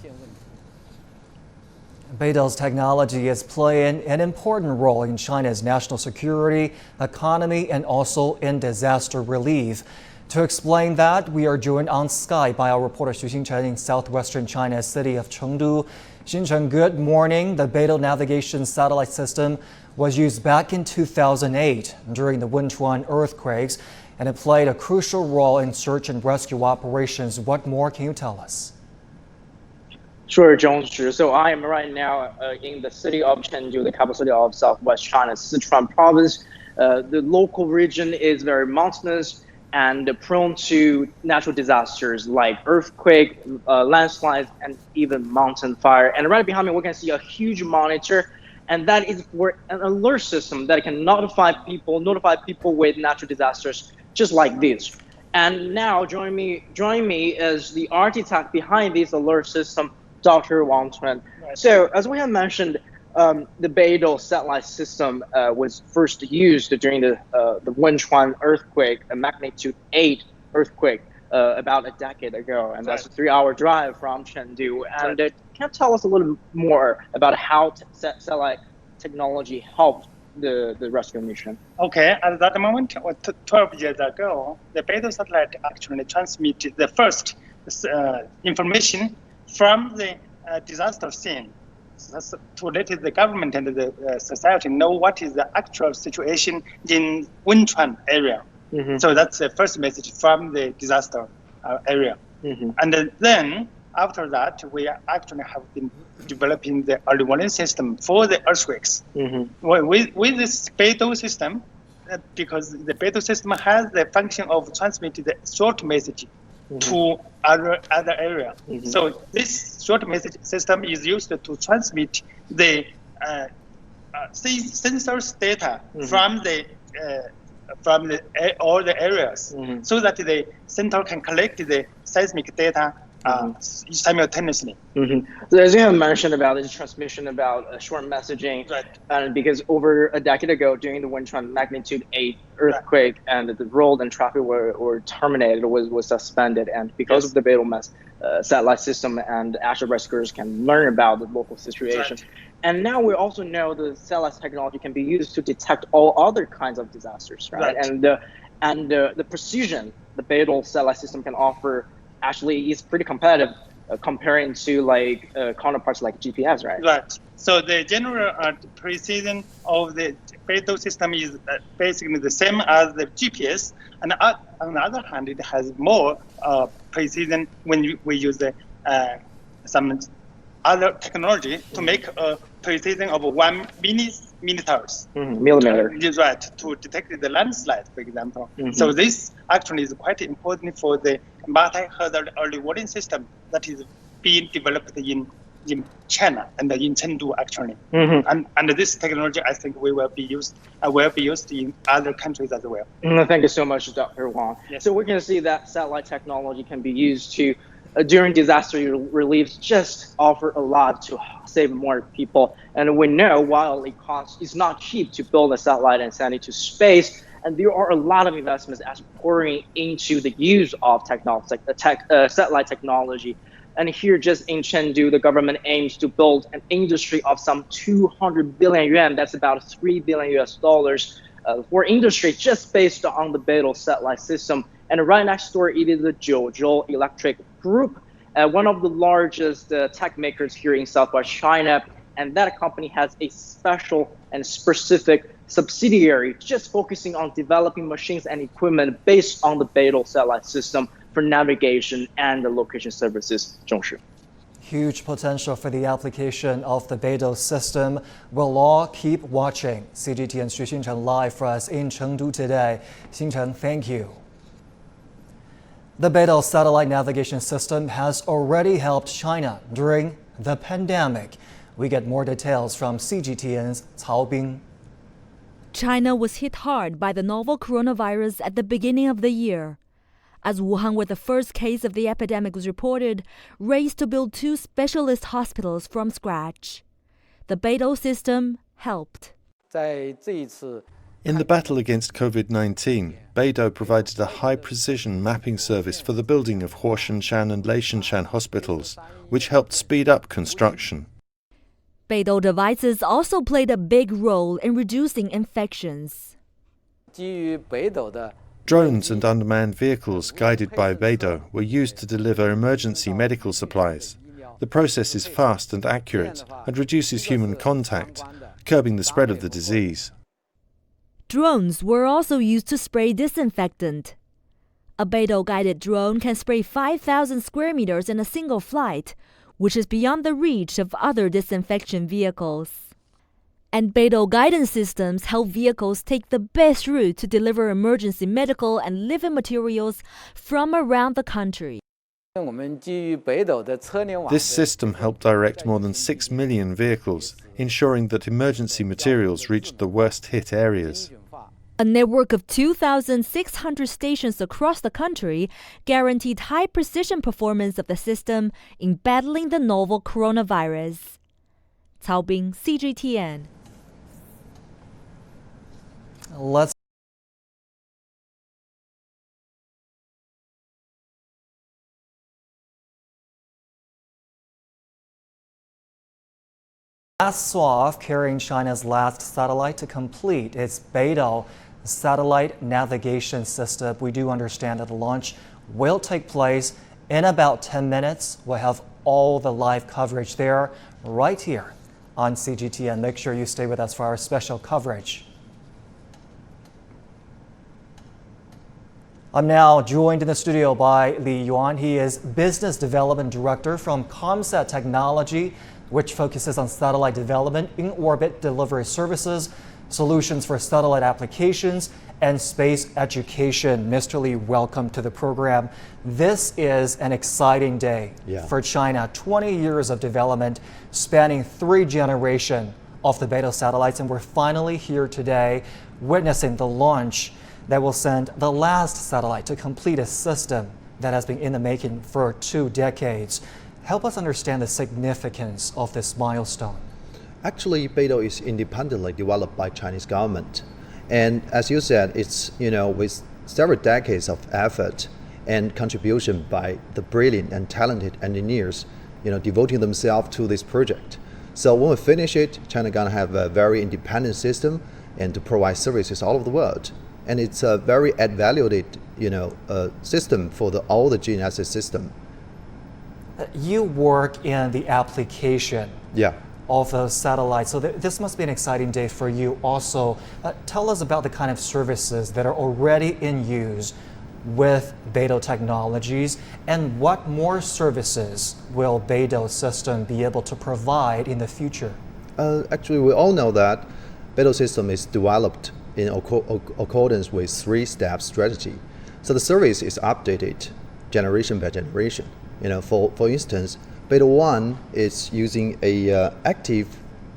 BeiDou's technology is playing an important role in China's national security, economy, and also in disaster relief. To explain that, we are joined on Skype by our reporter Xichang in southwestern China's city of Chengdu. Xichang, good morning. The BeiDou Navigation Satellite System was used back in 2008 during the Sichuan earthquakes, and it played a crucial role in search and rescue operations. What more can you tell us? Sure, Jones. So I am right now in the city of Chengdu, the capital city of southwest China's Sichuan province. The local region is very mountainous and prone to natural disasters like earthquake, landslides, and even mountain fire. And right behind me, we can see a huge monitor, and that is for an alert system that can notify people with natural disasters, just like this. And now join me is the architect behind this alert system, Dr. Wang Tun. So as we have mentioned, the BeiDou satellite system was first used during the Sichuan earthquake, a magnitude 8 earthquake, about a decade ago, and that's a 3-hour drive from Chengdu. And can you tell us a little more about how satellite technology helped the rescue mission? Okay, at that moment, 12 years ago, the BeiDou satellite actually transmitted the first information from the disaster scene. to let the government and the society know what is the actual situation in Wenchuan area. So that's the first message from the disaster area. And then after that, we actually have been developing the early warning system for the earthquakes. With this BeiDou system, because the BeiDou system has the function of transmitting the short message to other area. So this short message system is used to transmit the sensors data from all the areas, so that the center can collect the seismic data simultaneously. So as you have mentioned about the transmission about short messaging, and because over a decade ago during the Wenchuan magnitude 8 earthquake, and the road and traffic were terminated, was suspended, and because of the BeiDou satellite system, and actual rescuers can learn about the local situation. And now we also know the satellite technology can be used to detect all other kinds of disasters, and the precision the BeiDou satellite system can offer actually is pretty competitive comparing to like counterparts like GPS, right? So the general precision of the BeiDou system is basically the same as the GPS, and on the other hand, it has more precision when we use some other technology to make a precision of 1 millimeters. Millimeter. To detect the landslide, for example. So this actually is quite important for the multi-hazard early warning system that is being developed in China and in Chengdu actually. And this technology, I think, will be used in other countries as well. Thank you so much, Dr. Wang. So we can see that satellite technology can be used to during disaster relief, just offer a lot to save more people. And we know while it's not cheap to build a satellite and send it to space, and there are a lot of investments as pouring into the use of technology, satellite technology. And here just in Chengdu, the government aims to build an industry of some 200 billion yuan, that's about $3 billion for industry just based on the BeiDou satellite system. And right next door, it is the Jiuzhou Electric Group, one of the largest tech makers here in Southwest China. And that company has a special and specific subsidiary just focusing on developing machines and equipment based on the BeiDou satellite system for navigation and the location services. 郑世. Huge potential for the application of the BeiDou system. We'll all keep watching. CGTN's Xichang live for us in Chengdu today. Xichang, thank you. The BeiDou satellite navigation system has already helped China during the pandemic. We get more details from CGTN's Cao Bing. China was hit hard by the novel coronavirus at the beginning of the year. As Wuhan, where the first case of the epidemic was reported, raced to build 2 specialist hospitals from scratch. The BeiDou system helped. In the battle against COVID-19, BeiDou provided a high-precision mapping service for the building of Huoshanshan and Leishanshan hospitals, which helped speed up construction. BeiDou devices also played a big role in reducing infections. Drones and unmanned vehicles guided by BeiDou were used to deliver emergency medical supplies. The process is fast and accurate and reduces human contact, curbing the spread of the disease. Drones were also used to spray disinfectant. A BeiDou-guided drone can spray 5,000 square meters in a single flight, which is beyond the reach of other disinfection vehicles. And BeiDou guidance systems help vehicles take the best route to deliver emergency medical and living materials from around the country. This system helped direct more than 6 million vehicles, ensuring that emergency materials reached the worst-hit areas. A network of 2,600 stations across the country guaranteed high-precision performance of the system in battling the novel coronavirus. Cao Bing, CGTN. Let's last swath carrying China's last satellite to complete its BeiDou Satellite Navigation System. We do understand that the launch will take place in about 10 minutes. We'll have all the live coverage there right here on CGT, and make sure you stay with us for our special coverage. I'm now joined in the studio by Li Yuan. He is Business Development Director from ComSat Technology, which focuses on satellite development, in-orbit delivery services, solutions for satellite applications, and space education. Mr. Li, welcome to the program. This is an exciting day for China. 20 years of development spanning 3 generations of the BeiDou satellites, and we're finally here today witnessing the launch that will send the last satellite to complete a system that has been in the making for 2 decades. Help us understand the significance of this milestone. Actually, BeiDou is independently developed by Chinese government. And as you said, it's, with several decades of effort and contribution by the brilliant and talented engineers, devoting themselves to this project. So when we finish it, China gonna have a very independent system and to provide services all over the world. And it's a very add-valued, system for all the GNSS system. You work in the application of those satellites, so this must be an exciting day for you also. Tell us about the kind of services that are already in use with BeiDou technologies, and what more services will BeiDou system be able to provide in the future? Actually, we all know that BeiDou system is developed in accordance with 3-step strategy. So the service is updated generation by generation. For instance, BeiDou 1 is using a active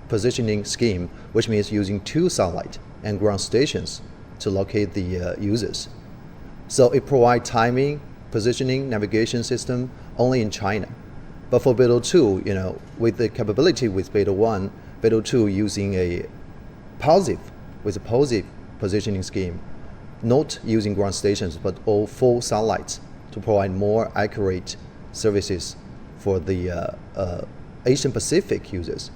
positioning scheme, which means using 2 satellite and ground stations to locate the users. So it provides timing, positioning, navigation system only in China. But for BeiDou 2, with the capability with BeiDou 1, BeiDou 2 using a positive positioning scheme, not using ground stations, but all full satellites to provide more accurate services for the Asian Pacific users.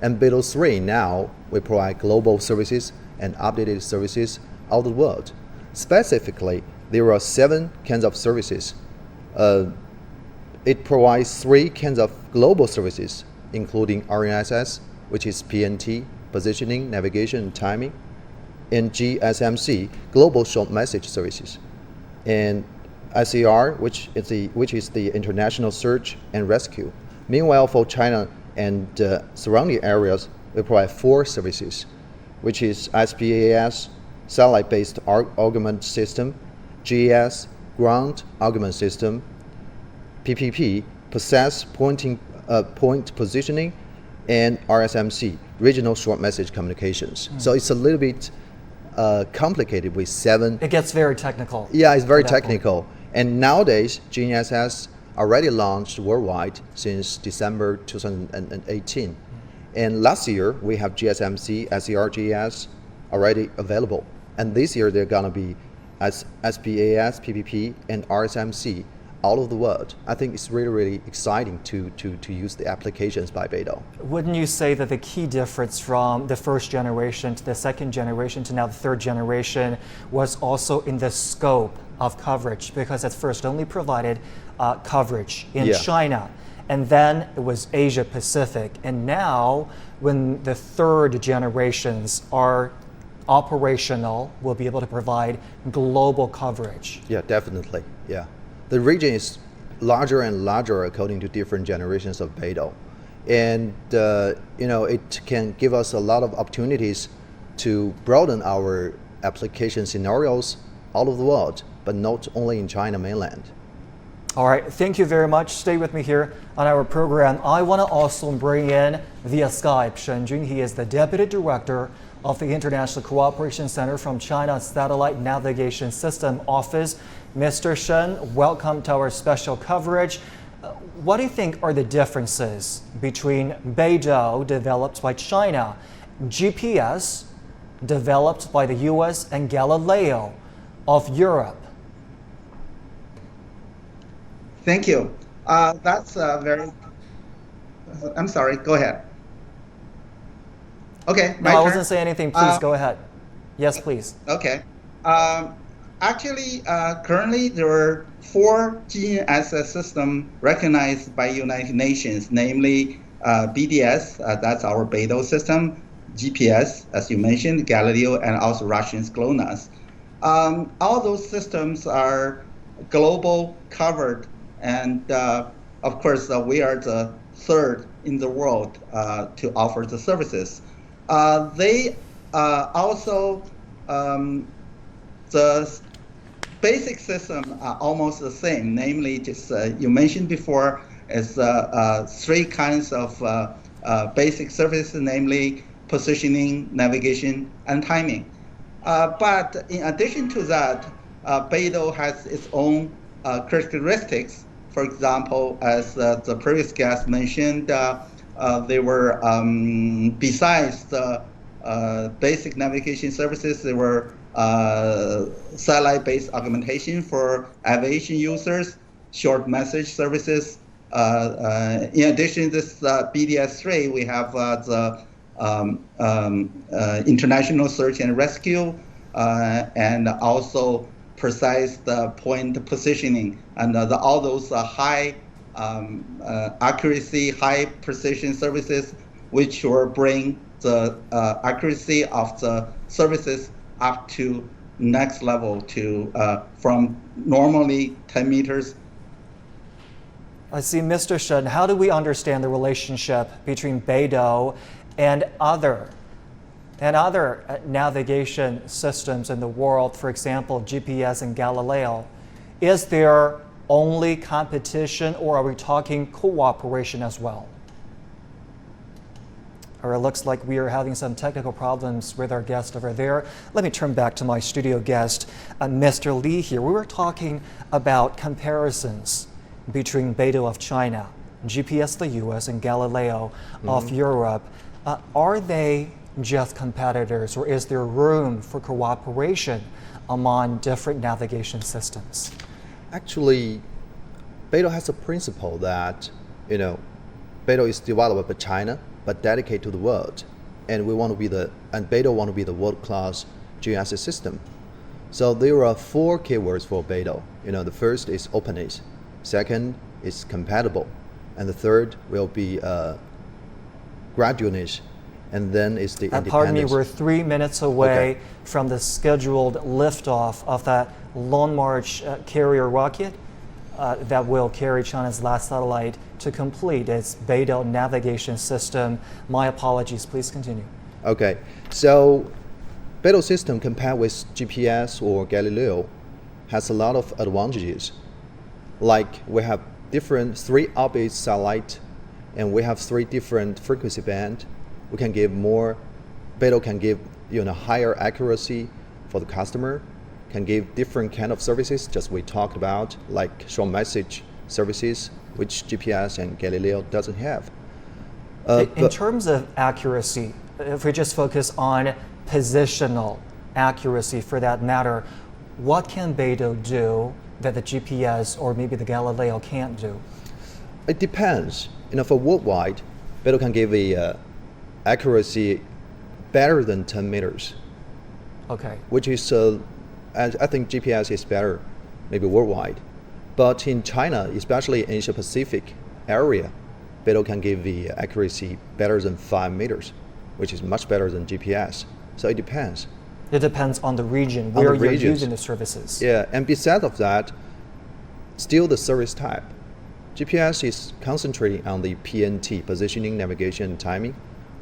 And BeiDou 3 now we provide global services and updated services all over the world. Specifically, there are 7 kinds of services. It provides 3 kinds of global services, including RNSS, which is PNT, positioning, navigation, and timing, and GSMC, global short message services, and SAR, which is the international search and rescue. Meanwhile, for China and surrounding areas, we provide 4 services, which is SPAS, satellite-based augment system, GES, ground augment system, PPP, process point positioning, and RSMC, regional short message communications. So it's a little bit complicated with 7. It gets very technical. Yeah, it's very technical. And nowadays, GNSS already launched worldwide since December 2018. And last year, we have GSMC, SERGS already available. And this year, they're going to be as SPAS, PPP, and RSMC all over the world. I think it's really, really exciting to use the applications by BeiDou. Wouldn't you say that the key difference from the first generation to the second generation to now the third generation was also in the scope of coverage? Because at first only provided coverage in China, and then it was Asia Pacific, and now when the third generations are operational, we'll be able to provide global coverage. Yeah, definitely. Yeah. The region is larger and larger according to different generations of BeiDou. And it can give us a lot of opportunities to broaden our application scenarios all over the world, but not only in China mainland. All right, thank you very much. Stay with me here on our program. I want to also bring in via Skype Shen Jun. He is the Deputy Director of the International Cooperation Center from China's Satellite Navigation System Office. Mr. Shen, welcome to our special coverage. What do you think are the differences between BeiDou, developed by China, GPS, developed by the US, and Galileo of Europe? Thank you. That's very... I'm sorry, go ahead. Okay, no, I wasn't saying anything. Please go ahead. Yes, please. Okay. Actually, currently there are 4 GNSS systems recognized by United Nations, namely BDS, that's our BeiDou system, GPS, as you mentioned, Galileo, and also Russian's GLONASS. All those systems are global covered, and of course, we are the third in the world to offer the services. They also, the basic system are almost the same, namely just you mentioned before, is three kinds of basic services, namely positioning, navigation, and timing. But in addition to that, BeiDou has its own characteristics. For example, as the previous guest mentioned, they were, besides the basic navigation services, there were satellite-based augmentation for aviation users, short message services. In addition to this BDS3, we have the international search and rescue, and also precise point positioning, and all those high accuracy, high precision services, which will bring the accuracy of the services up to next level to from normally 10 meters. I see, Mr. Shen, how do we understand the relationship between BeiDou and other navigation systems in the world, for example, GPS and Galileo? Is there only competition, or are we talking cooperation as well? Or it looks like we are having some technical problems with our guest over there. Let me turn back to my studio guest, Mr. Li here. We were talking about comparisons between BeiDou of China, GPS the US, and Galileo of Europe. Are they just competitors, or is there room for cooperation among different navigation systems? Actually, BeiDou has a principle that, BeiDou is developed by China, but dedicated to the world, and BeiDou want to be the world-class GNSS system. So there are 4 keywords for BeiDou. The first is openness, second is compatible, and the third will be gradualness, and then is the independence. Pardon me, we're 3 minutes away from the scheduled liftoff of that Long March carrier rocket that will carry China's last satellite to complete its BeiDou navigation system. My apologies, please continue. Okay, so BeiDou system compared with GPS or Galileo has a lot of advantages. Like we have 3 orbit satellite, and we have 3 different frequency band. We can give more, BeiDou can give higher accuracy for the customer, can give different kind of services, just we talked about, like short message services, which GPS and Galileo doesn't have. In terms of accuracy, if we just focus on positional accuracy for that matter, what can BeiDou do that the GPS or maybe the Galileo can't do? It depends. For worldwide, BeiDou can give a accuracy better than 10 meters. Okay. Which is, I think GPS is better, maybe worldwide. But in China, especially in Asia Pacific area, BeiDou can give the accuracy better than 5 meters, which is much better than GPS. So it depends. It depends on the region where you're using the services. Yeah, and besides of that, still the service type. GPS is concentrating on the PNT, positioning, navigation, and timing.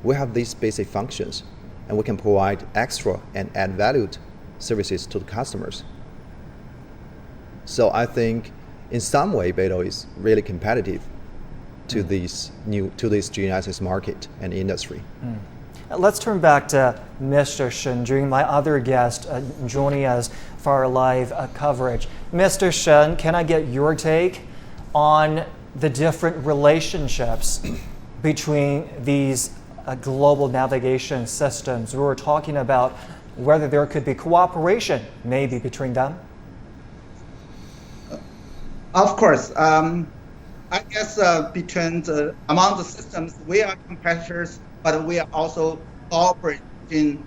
We have these basic functions, and we can provide extra and add valued services to the customers. So I think in some way BeiDou is really competitive to this GNSS market and industry. Let's turn back to Mr. Shen, my other guest joining us for our live coverage. Mr. Shen, can I get your take on the different relationships between these global navigation systems? We were talking about whether there could be cooperation maybe between them. Of course. I guess among the systems, we are competitors, but we are also cooperating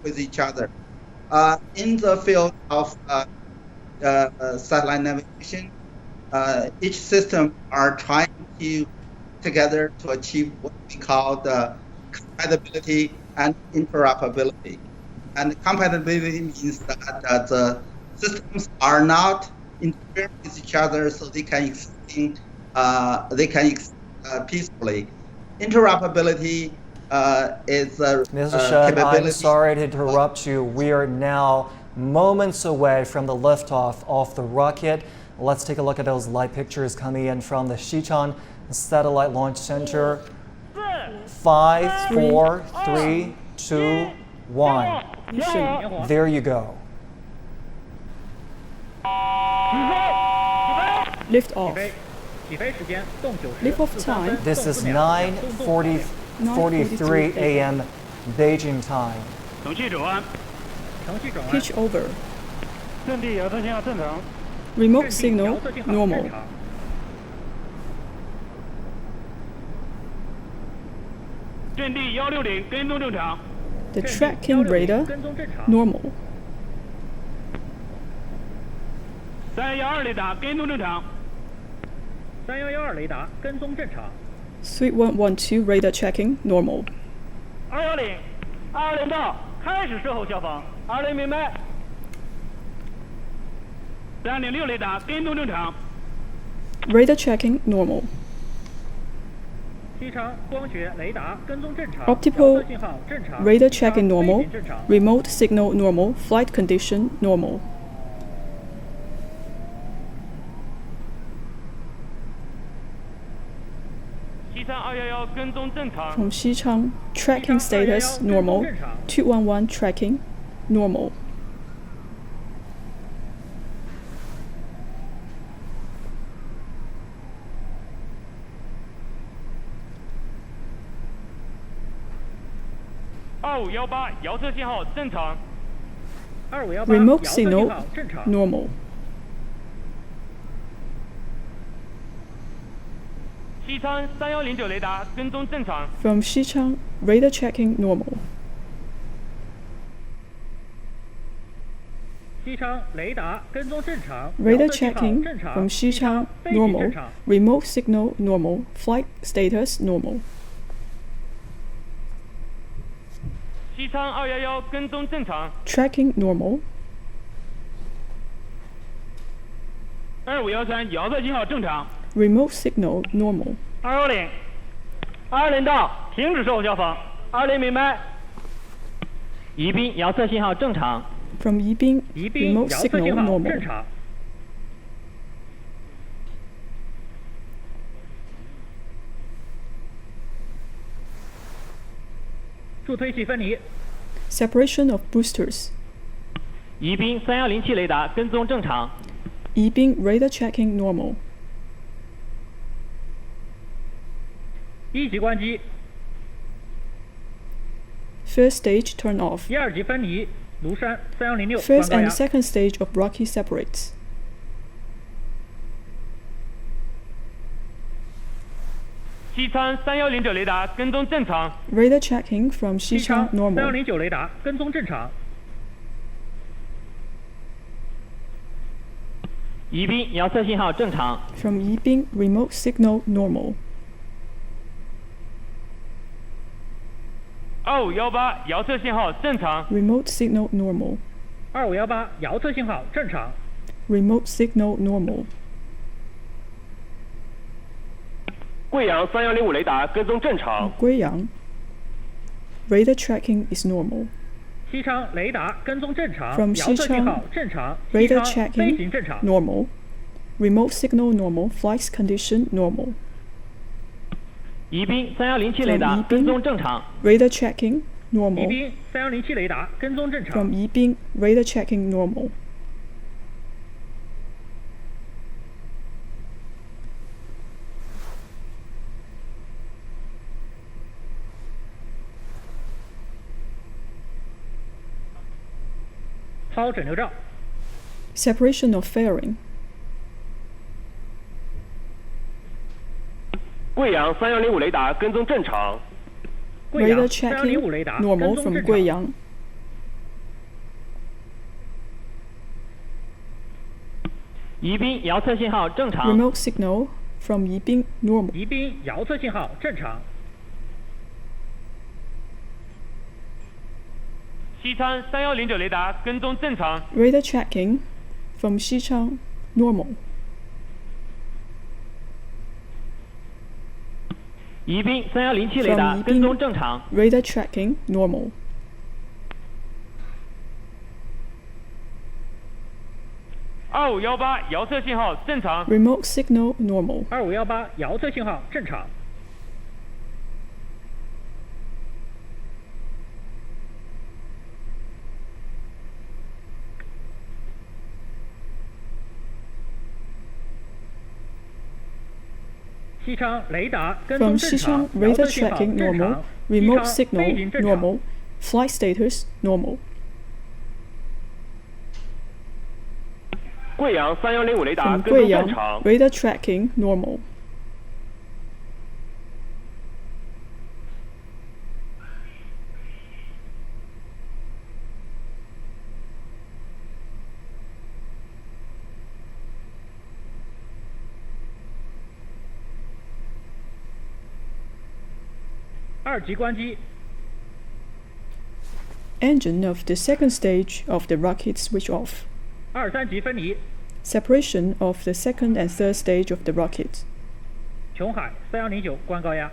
with each other. In the field of satellite navigation, each system are trying to together to achieve what we call the compatibility and interoperability. And compatibility means that the systems are not interfering with each other, so they can exist peacefully. Interoperability is Mr. Shen, capability. I'm sorry to interrupt you. We are now moments away from the liftoff of the rocket. Let's take a look at those light pictures coming in from the Xichang Satellite Launch Center. 5, 4, 3, 2, 1. There you go. Lift off. Lift off time. This is 9:43 a.m. Beijing time. Pitch over. Remote signal normal. The tracking radar normal. Suite 112 radar checking normal. Radar checking normal. Optical radar checking normal. Remote signal normal. Flight condition normal. From Xichang, tracking status normal. 211 tracking normal. Remote signal normal. From Xichang, radar checking normal. Radar checking from Xichang normal. Remote signal normal. Flight status normal. Tracking normal. Remote signal normal. 210到，停止售后消防。20明白。宜宾遥测信号正常。 From Yibin, remote signal normal. 助推器分离。 Separation of boosters. 宜宾3107雷达跟踪正常。 Yibin radar checking normal. 一级关机。 First stage turn off. 第二级分离，庐山3106。 First and second stage of Rocky separates. 西昌3109雷达跟踪正常。 Radar checking from Xichang normal. 3109雷达跟踪正常。宜宾遥测信号正常。 From Yibin, remote signal normal. 2518遥测信号正常。 Remote signal normal. 2518遥测信号正常。 Remote signal normal. 贵阳3105雷达跟踪正常。 Guiyang. Radar tracking is normal. 西昌雷达跟踪正常。 From 遥测信号 Xichang, 正常。 radar 西昌飞 checking 行正常。 normal. Remote signal normal. Flight condition normal. 宜宾3107雷达跟踪正常。 Radar checking 宜 normal. 宾3107雷达跟踪正常。 From Yibin, radar checking normal. 超整流罩。 Separation of fairing. 贵阳3105雷达跟踪正常。 Radar checking 3105雷达 normal 跟踪 from 正常。 Guiyang. 宜宾遥测信号正常。 Remote signal From Yibin, normal. 宜宾遥测信号正常。西川3109雷达跟踪正常。 Radar tracking. From Xichang, normal. 宜宾3107雷达 From 跟踪 Yibin, 正常。 radar tracking, normal. 2518遥测信号正常。 Remote signal, normal. 2518遥测信号正常。西昌雷达跟 From 踪正常， Xichang, 遥 radar 测信号 tracking, 正 normal. 常。 Remote 西昌背景 signal, 正常。 normal. Flight status, normal. 贵阳3105雷达 From 跟踪 Guiyang, 正常。 radar tracking, normal. 二级关机。 Engine of the second stage of the rocket switch off. 2、3级分离。 Separation of the second and third stage of the rocket. 琼海3109关高压。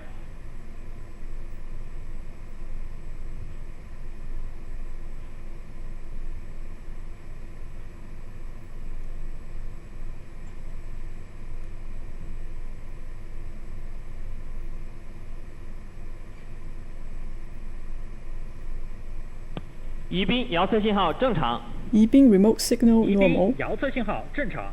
宜宾遥测信号正常。 Yibin remote signal, 宜 normal. 宾遥测信号正常。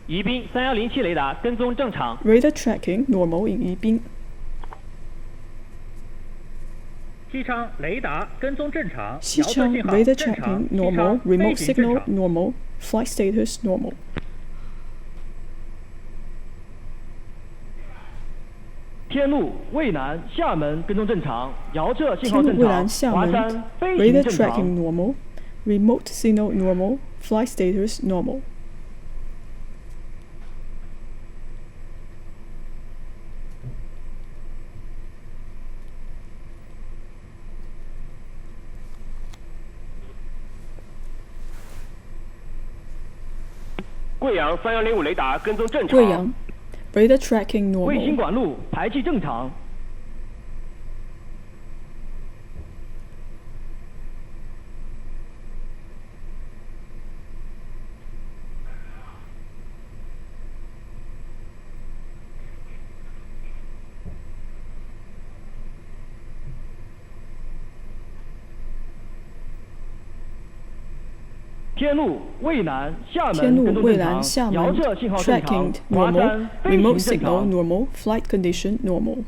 宜宾3107雷达跟踪正常。 Radar tracking, normal in Yibin. 西昌雷达跟踪正常，遥测 Xichang, 信号 radar 正常。 tracking, 西 normal. 昌背 Remote 景正 signal, 常。 normal. Flight status, normal. 天路、渭南、厦门跟踪正常，遥测信号正 Team 蔚常。蓝厦门华山飞 radar 行正常。 tracking, normal. Remote signal, normal. Flight status, normal. 贵阳3105雷达跟踪正常。贵阳 radar tracking, 卫星 normal. 管路排气正常。天路、渭南、厦天路、门跟踪正蔚蓝、常，厦门遥测信号正常 tracking,。华 normal. 山飞 Remote 行正 signal, 常。 normal. Flight condition, normal.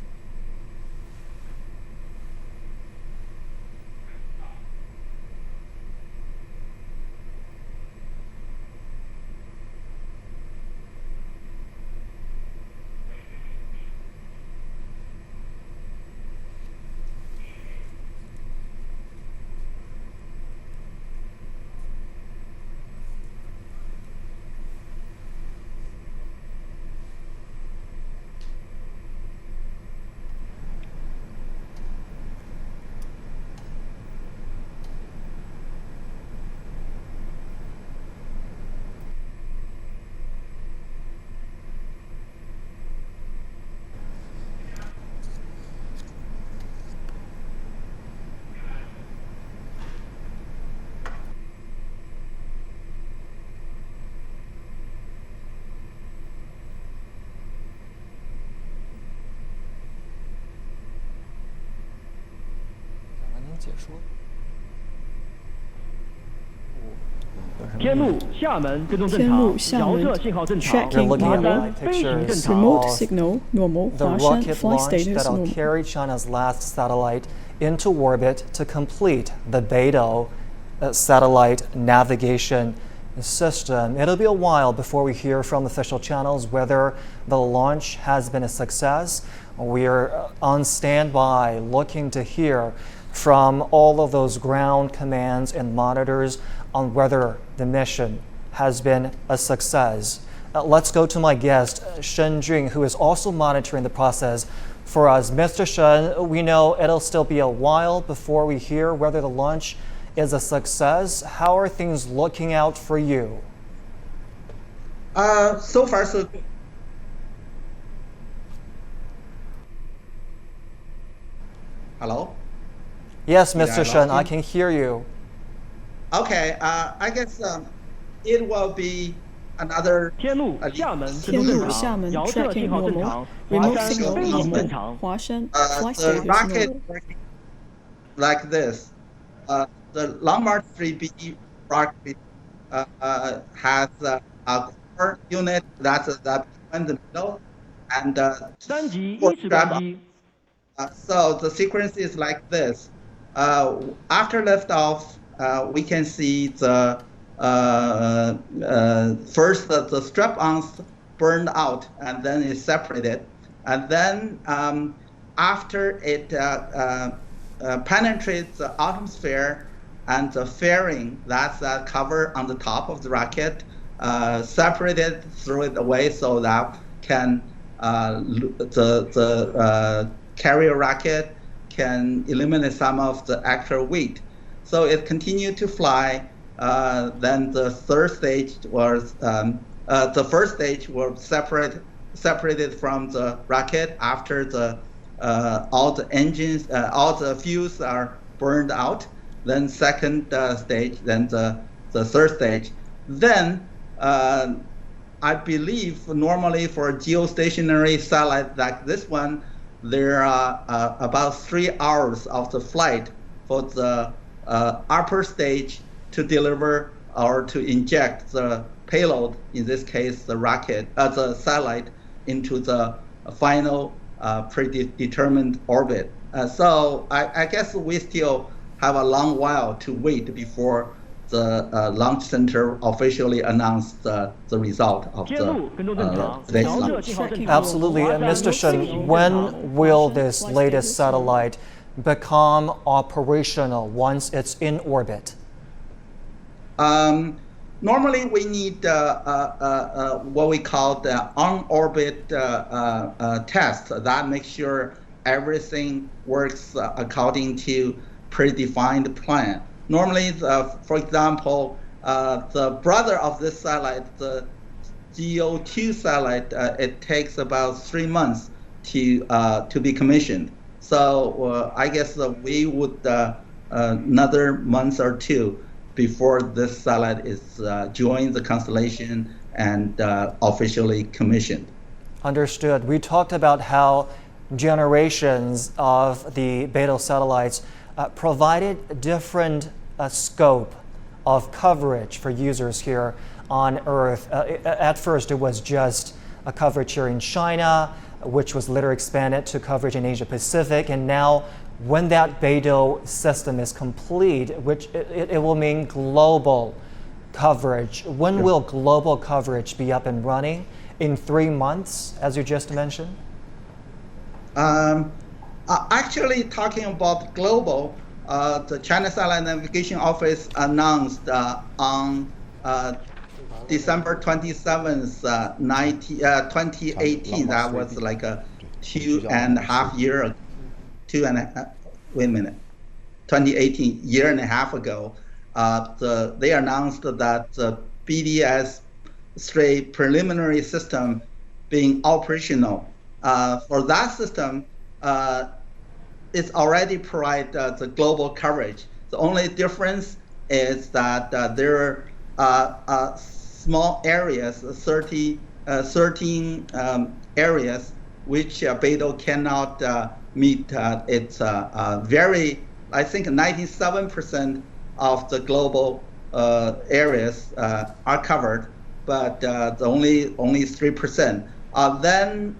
天路、厦门跟踪正常，遥测信号正常。 tracking, 华 normal. 山飞行正常。 Remote signal, normal. The 华山 rocket flight launch status, that'll normal. carry China's last satellite into orbit to complete the BeiDou Satellite Navigation system. It'll be a while before we hear from official channels whether the launch has been a success. We're on standby looking to hear from all of those ground commands and monitors on whether the mission has been a success. Let's go to my guest, Shen Jun, who is also monitoring the process for us. Mr. Shen, we know it'll still be a while before we hear whether the launch is a success. How are things looking out for you? So far, so good. Hello? Yes, Mr. Shen, I can hear you. Okay, I guess it will be another 天路厦门自动正常，遥测信号正常，华山飞行正常。 the rocket working like this. The Long March 3B rocket has a core unit that's in the middle, and 三级 four 一式 strap 关机。 So the sequence is like this. After liftoff, we can see the first the strap-ons burned out and then it's separated, and then after it penetrates the atmosphere and the fairing, that's that cover on the top of the rocket, separated, throw it away so that can the carrier rocket can eliminate some of the extra weight. So it continued to fly. Then the third stage was the first stage was separated from the rocket after the all the engines, all the fuels are burned out. Then second stage, then the third stage. Then I believe normally for a geostationary satellite like this one, there are about 3 hours of the flight for the upper stage to deliver or to inject the payload, in this case the rocket, the satellite, into the final predetermined orbit. So I guess we still have a long while to wait before the launch center officially announced the result of today's launch. Absolutely. And Mr. Shen, when will this latest satellite become operational once it's in orbit? Normally, we need what we call the on-orbit test that makes sure everything works according to predefined plan. Normally, for example, the brother of this satellite, the GO2 satellite, it takes about 3 months to be commissioned. So I guess we would another month or two before this satellite is joined the constellation and officially commissioned. Understood. We talked about how generations of the BeiDou satellites provided different scope of coverage for users here on Earth. At first, it was just a coverage here in China, which was later expanded to coverage in Asia Pacific, and now when that BeiDou system is complete, which it will mean global coverage. When will global coverage be up and running? In 3 months, as you just mentioned? Actually, talking about global, the China Satellite Navigation Office announced on December 27th, 2018, that was like a 2.5 year ago. 2018, year and a half ago, they announced that the BDS straight preliminary system being operational. For that system, it's already provide the global coverage. The only difference is that there are small areas, 13 areas, which BeiDou cannot meet. It's very, I think 97% of the global areas are covered, but only 3%. Then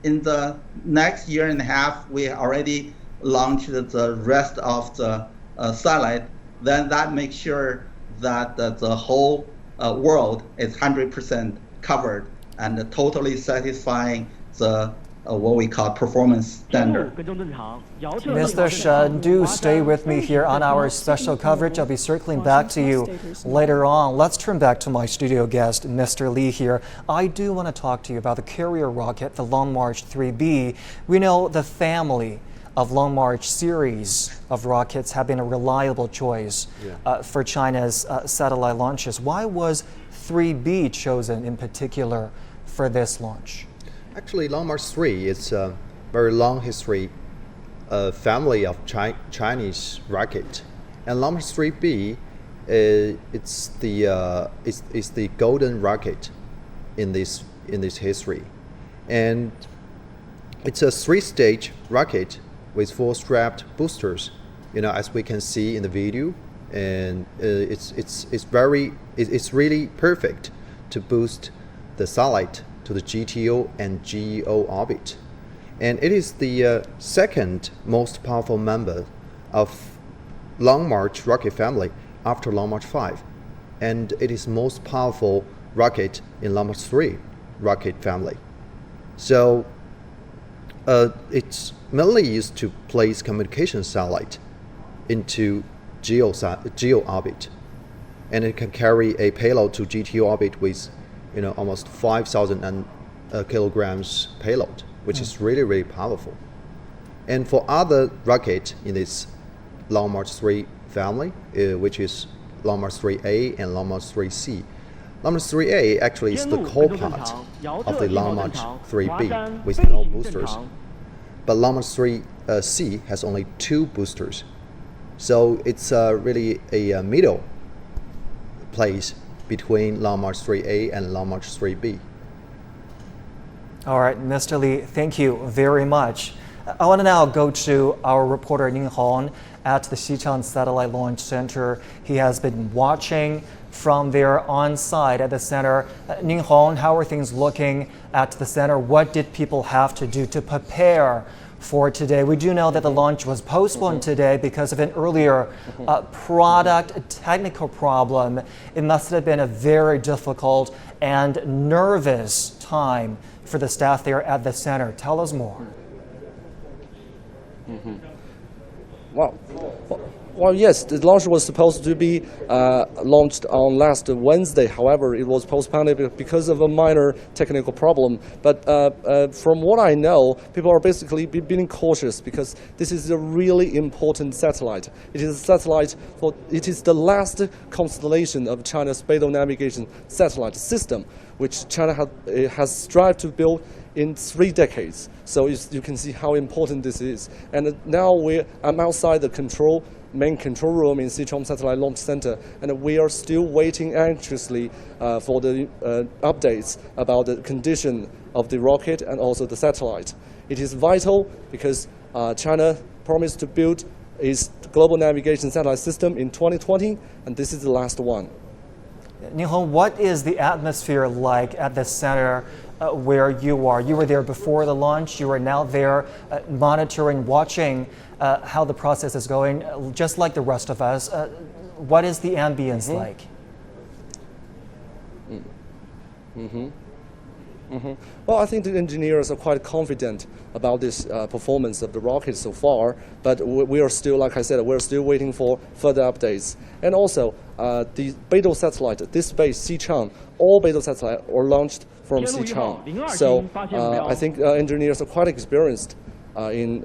in the next year and a half, we already launched the rest of the satellite. Then that makes sure that the whole world is 100% covered and totally satisfying the what we call performance standard. Mr. Shen, do stay with me here on our special coverage. I'll be circling back to you later on. Let's turn back to my studio guest, Mr. Li here. I do want to talk to you about the carrier rocket, the Long March 3B. We know the family of Long March series of rockets have been a reliable choice for China's satellite launches. Why was 3B chosen in particular for this launch? Actually, Long March 3 is a very long history family of Chinese rocket, and Long March 3B it's the golden rocket in this history, and it's a 3-stage rocket with 4 strapped boosters, as we can see in the video, and it's really perfect to boost the satellite to the GTO and GEO orbit. And it is the second most powerful member of Long March rocket family after Long March 5. And it is most powerful rocket in Long March 3 rocket family. So it's mainly used to place communication satellite into GEO orbit. And it can carry a payload to GTO orbit with almost 5,000 kilograms payload, which is really, really powerful. And for other rocket in this Long March 3 family, which is Long March 3A and Long March 3C. Long March 3A actually is the core part of the Long March 3B with no boosters. But Long March 3C has only 2 boosters. So it's really a middle place between Long March 3A and Long March 3B. All right, Mr. Li, thank you very much. I want to now go to our reporter Ning Hong at the Xichang Satellite Launch Center. He has been watching from there on site at the center. Ning Hong, how are things looking at the center? What did people have to do to prepare for today? We do know that the launch was postponed today because of an earlier product technical problem. It must have been a very difficult and nervous time for the staff there at the center. Tell us more. Well, yes, the launch was supposed to be launched on last Wednesday. However, it was postponed because of a minor technical problem. But from what I know, people are basically being cautious because this is a really important satellite. It is a satellite it is the last constellation of China's BeiDou Navigation Satellite System, which China has strived to build in 3 decades. So you can see how important this is. And now I'm outside the main control room in Xichang Satellite Launch Center, and we are still waiting anxiously for the updates about the condition of the rocket and also the satellite. It is vital because China promised to build its global navigation satellite system in 2020, and this is the last one. Ning Hong, what is the atmosphere like at the center where you are? You were there before the launch. You are now there monitoring, watching how the process is going, just like the rest of us. What is the ambience like? Well, I think the engineers are quite confident about this performance of the rocket so far, but we are still, like I said, we're still waiting for further updates. And also, the BeiDou satellite, this base, Xichang, all BeiDou satellites were launched from Xichang. So I think engineers are quite experienced in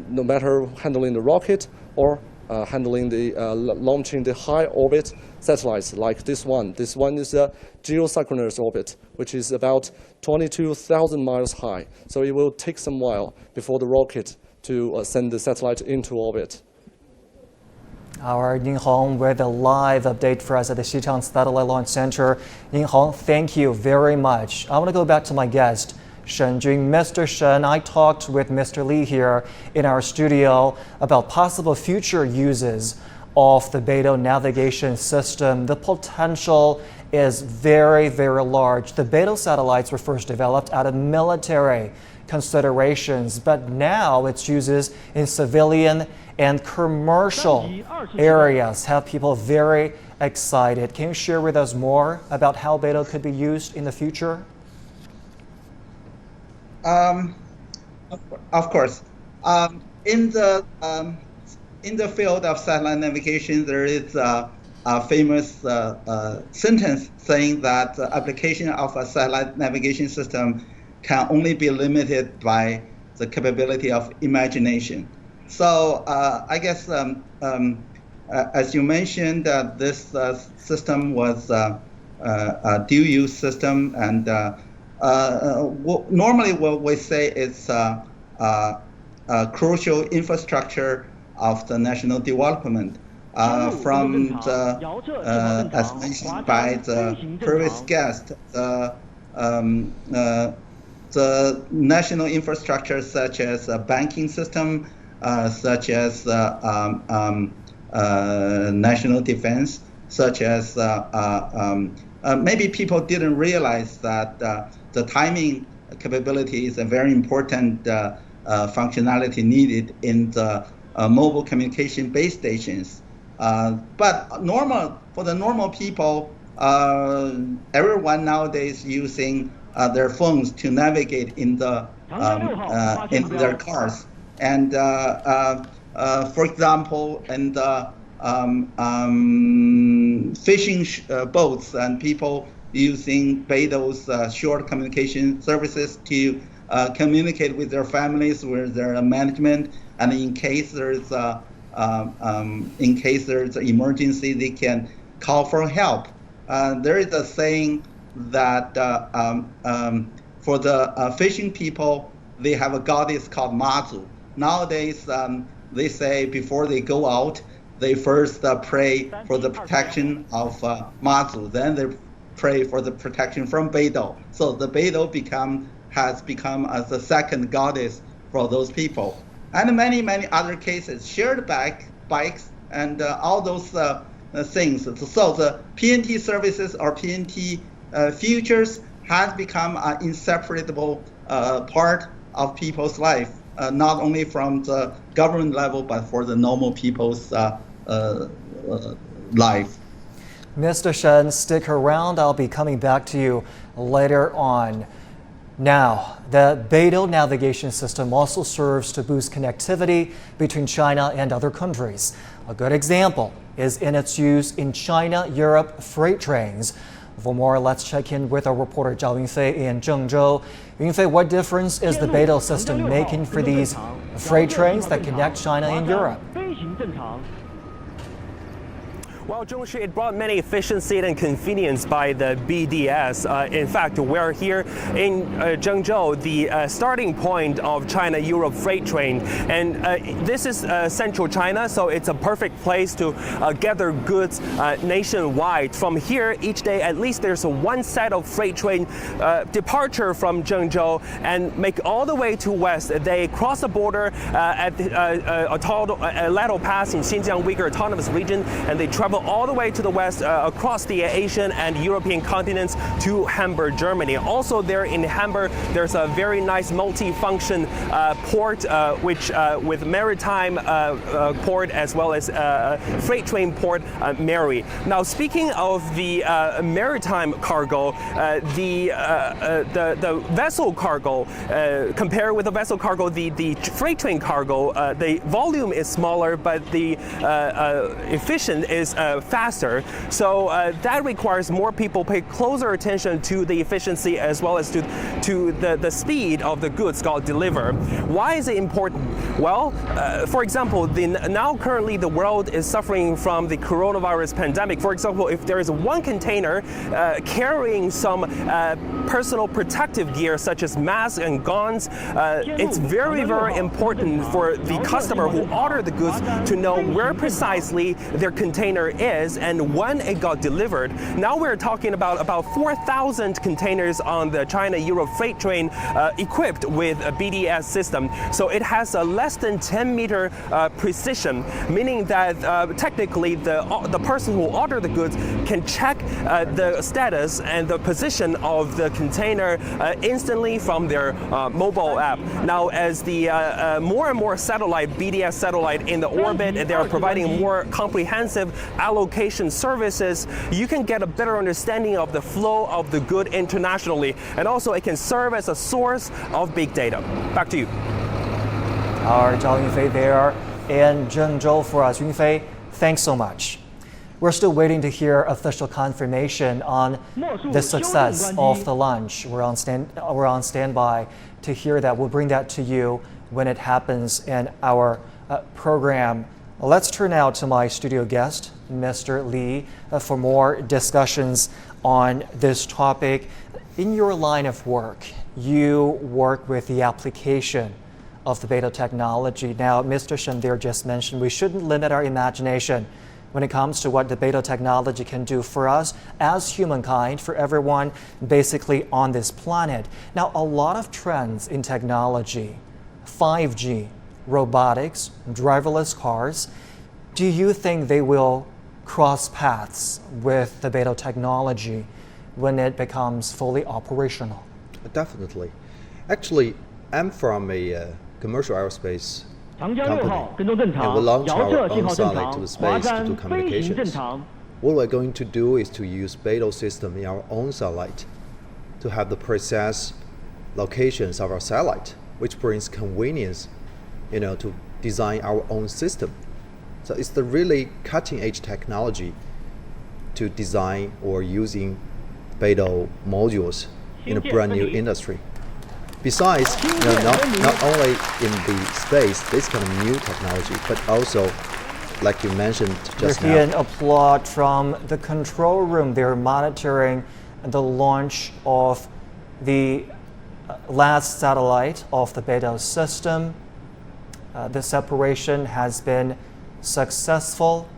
no matter handling the rocket or handling the launching the high orbit satellites like this one. This one is a geosynchronous orbit, which is about 22,000 miles high. So it will take some while before the rocket to send the satellite into orbit. Our Ning Hong with a live update for us at the Xichang Satellite Launch Center. Ning Hong, thank you very much. I want to go back to my guest, Shen Jun. Mr. Shen, I talked with Mr. Li here in our studio about possible future uses of the BeiDou Navigation System. The potential is very, very large. The BeiDou satellites were first developed out of military considerations, but now its uses in civilian and commercial areas have people very excited. Can you share with us more about how BeiDou could be used in the future? Of course. In the field of satellite navigation, there is a famous sentence saying that the application of a satellite navigation system can only be limited by the capability of imagination. So I guess, as you mentioned, this system was a dual-use system, and normally what we say is a crucial infrastructure of the national development. From the, as mentioned by the previous guest, the national infrastructure such as a banking system, such as national defense, such as maybe people didn't realize that the timing capability is a very important functionality needed in the mobile communication base stations. But for the normal people, everyone nowadays using their phones to navigate in their cars. And for example, in the fishing boats, and people using BeiDou's short communication services to communicate with their families, with their management, and in case there's an emergency, they can call for help. There is a saying that for the fishing people, they have a goddess called Mazu. Nowadays, they say before they go out, they first pray for the protection of Mazu. Then they pray for the protection from BeiDou. So the BeiDou has become as the second goddess for those people. And many, many other cases, shared bikes, and all those things. So the PNT services or PNT futures has become an inseparable part of people's life, not only from the government level, but for the normal people's life. Mr. Shen, stick around. I'll be coming back to you later on. Now, the BeiDou Navigation System also serves to boost connectivity between China and other countries. A good example is in its use in China-Europe freight trains. For more, let's check in with our reporter Zhao Yunfei in Zhengzhou. Yunfei, what difference is the BeiDou system making for these freight trains that connect China and Europe? Well, Zhongshi, it brought many efficiency and convenience by the BDS. In fact, we're here in Zhengzhou, the starting point of China-Europe freight train. And this is central China, so it's a perfect place to gather goods nationwide. From here, each day, at least there's one set of freight train departure from Zhengzhou and make all the way to west. They cross the border at Lato Pass in Xinjiang Uyghur Autonomous Region, and they travel all the way to the west across the Asian and European continents to Hamburg, Germany. Also there in Hamburg, there's a very nice multi-function port which with maritime port as well as freight train port, Mary. Now speaking of the maritime cargo, the vessel cargo, compared with the vessel cargo, the freight train cargo, the volume is smaller, but the efficient is faster. So that requires more people pay closer attention to the efficiency as well as to the speed of the goods got delivered. Why is it important? Well, for example, now currently the world is suffering from the coronavirus pandemic. For example, if there is one container carrying some personal protective gear such as masks and gowns, it's very, very important for the customer who ordered the goods to know where precisely their container is and when it got delivered. Now we're talking about 4,000 containers on the China-Europe freight train equipped with a BDS system. So it has a less than 10-meter precision, meaning that technically the person who ordered the goods can check the status and the position of the container instantly from their mobile app. Now, as the more and more BDS satellite in the orbit, they are providing more comprehensive allocation services, you can get a better understanding of the flow of the good internationally, and also it can serve as a source of big data. Back to you. Our Zhao Yunfei there in Zhengzhou for us. Yunfei, thanks so much. We're still waiting to hear official confirmation on the success of the launch. We're on standby to hear that. We'll bring that to you when it happens in our program. Let's turn now to my studio guest, Mr. Li, for more discussions on this topic. In your line of work, you work with the application of the BeiDou technology. Now, Mr. Shen there just mentioned we shouldn't limit our imagination when it comes to what the BeiDou technology can do for us as humankind, for everyone basically on this planet. Now, a lot of trends in technology, 5G, robotics, driverless cars, do you think they will cross paths with the BeiDou technology when it becomes fully operational? Definitely. Actually, I'm from a commercial aerospace company, and we launch our own satellite to space to do communications. What we're going to do is to use BeiDou system in our own satellite to have the precise locations of our satellite, which brings convenience, to design our own system. So it's the really cutting-edge technology to design or using BeiDou modules in a brand new industry. Besides, not only in the space, this kind of new technology, but also, like you mentioned just now. European applaud from the control room. They're monitoring the launch of the last satellite of the BeiDou system. The separation has been successful,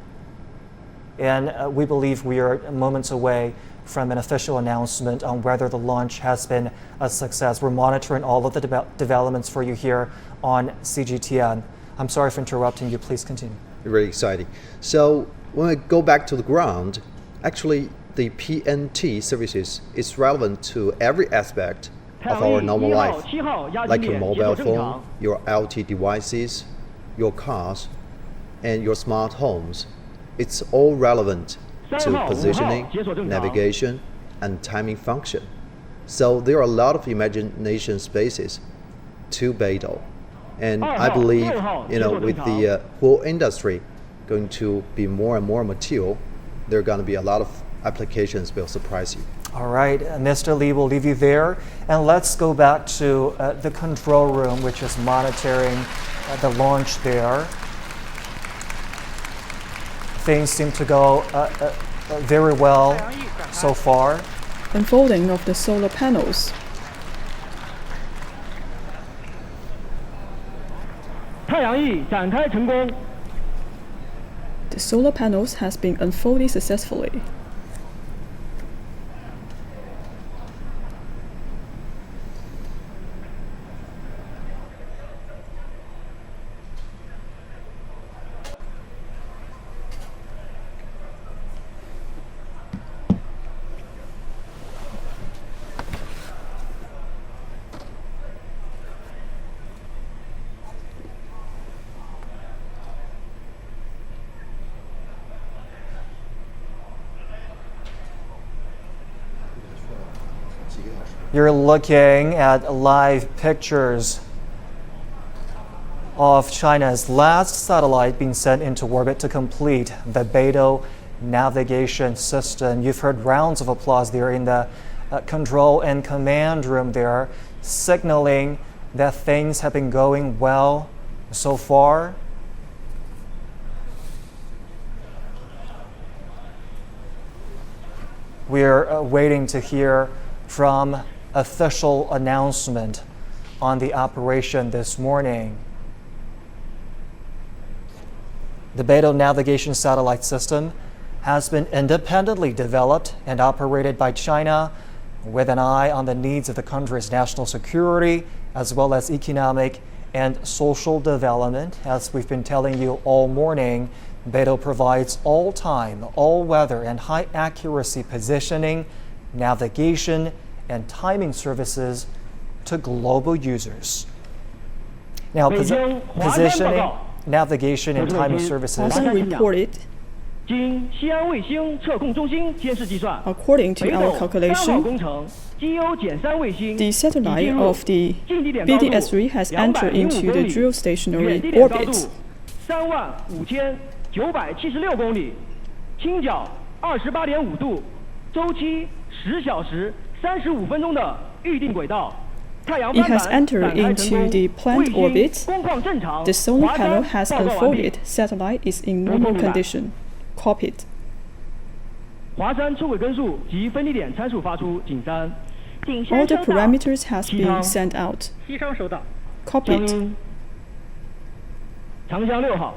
and we believe we are moments away from an official announcement on whether the launch has been a success. We're monitoring all of the developments for you here on CGTN. I'm sorry for interrupting you. Please continue. Really exciting. So when I go back to the ground, actually the PNT services is relevant to every aspect of our normal life, like your mobile phone, your IoT devices, your cars, and your smart homes. It's all relevant to positioning, navigation, and timing function. So there are a lot of imagination spaces to BeiDou. And I believe, with the whole industry going to be more and more mature, there are going to be a lot of applications that will surprise you. All right, Mr. Li, we'll leave you there. And let's go back to the control room, which is monitoring the launch there. Things seem to go very well so far. Unfolding of the solar panels. The solar panels has been unfolded successfully. You're looking at live pictures of China's last satellite being sent into orbit to complete the BeiDou Navigation System. You've heard rounds of applause there in the control and command room there, signaling that things have been going well so far. We're waiting to hear from official announcement on the operation this morning. The BeiDou Navigation Satellite System has been independently developed and operated by China with an eye on the needs of the country's national security as well as economic and social development. As we've been telling you all morning, BeiDou provides all-time, all-weather, and high-accuracy positioning, navigation, and timing services to global users. Now, positioning, navigation, and timing services. Also reported 经西安卫星测控中心监视计算， According to our 3号 calculation, 工程 GO-3卫星 the satellite of the 近地点高度 BDS-3 has entered into 205 the 公里， geostationary 远地点高 orbit. 度35976公里，倾角28.5度，周期10小时35分钟的预定轨道。 It has entered into the planned orbit. The solar panel has unfolded. Satellite is in normal condition. Copied. 华山出轨根数及分地点参数发出，景山。 All the parameters has been sent out. 西昌收到。 Copied. 长江6号。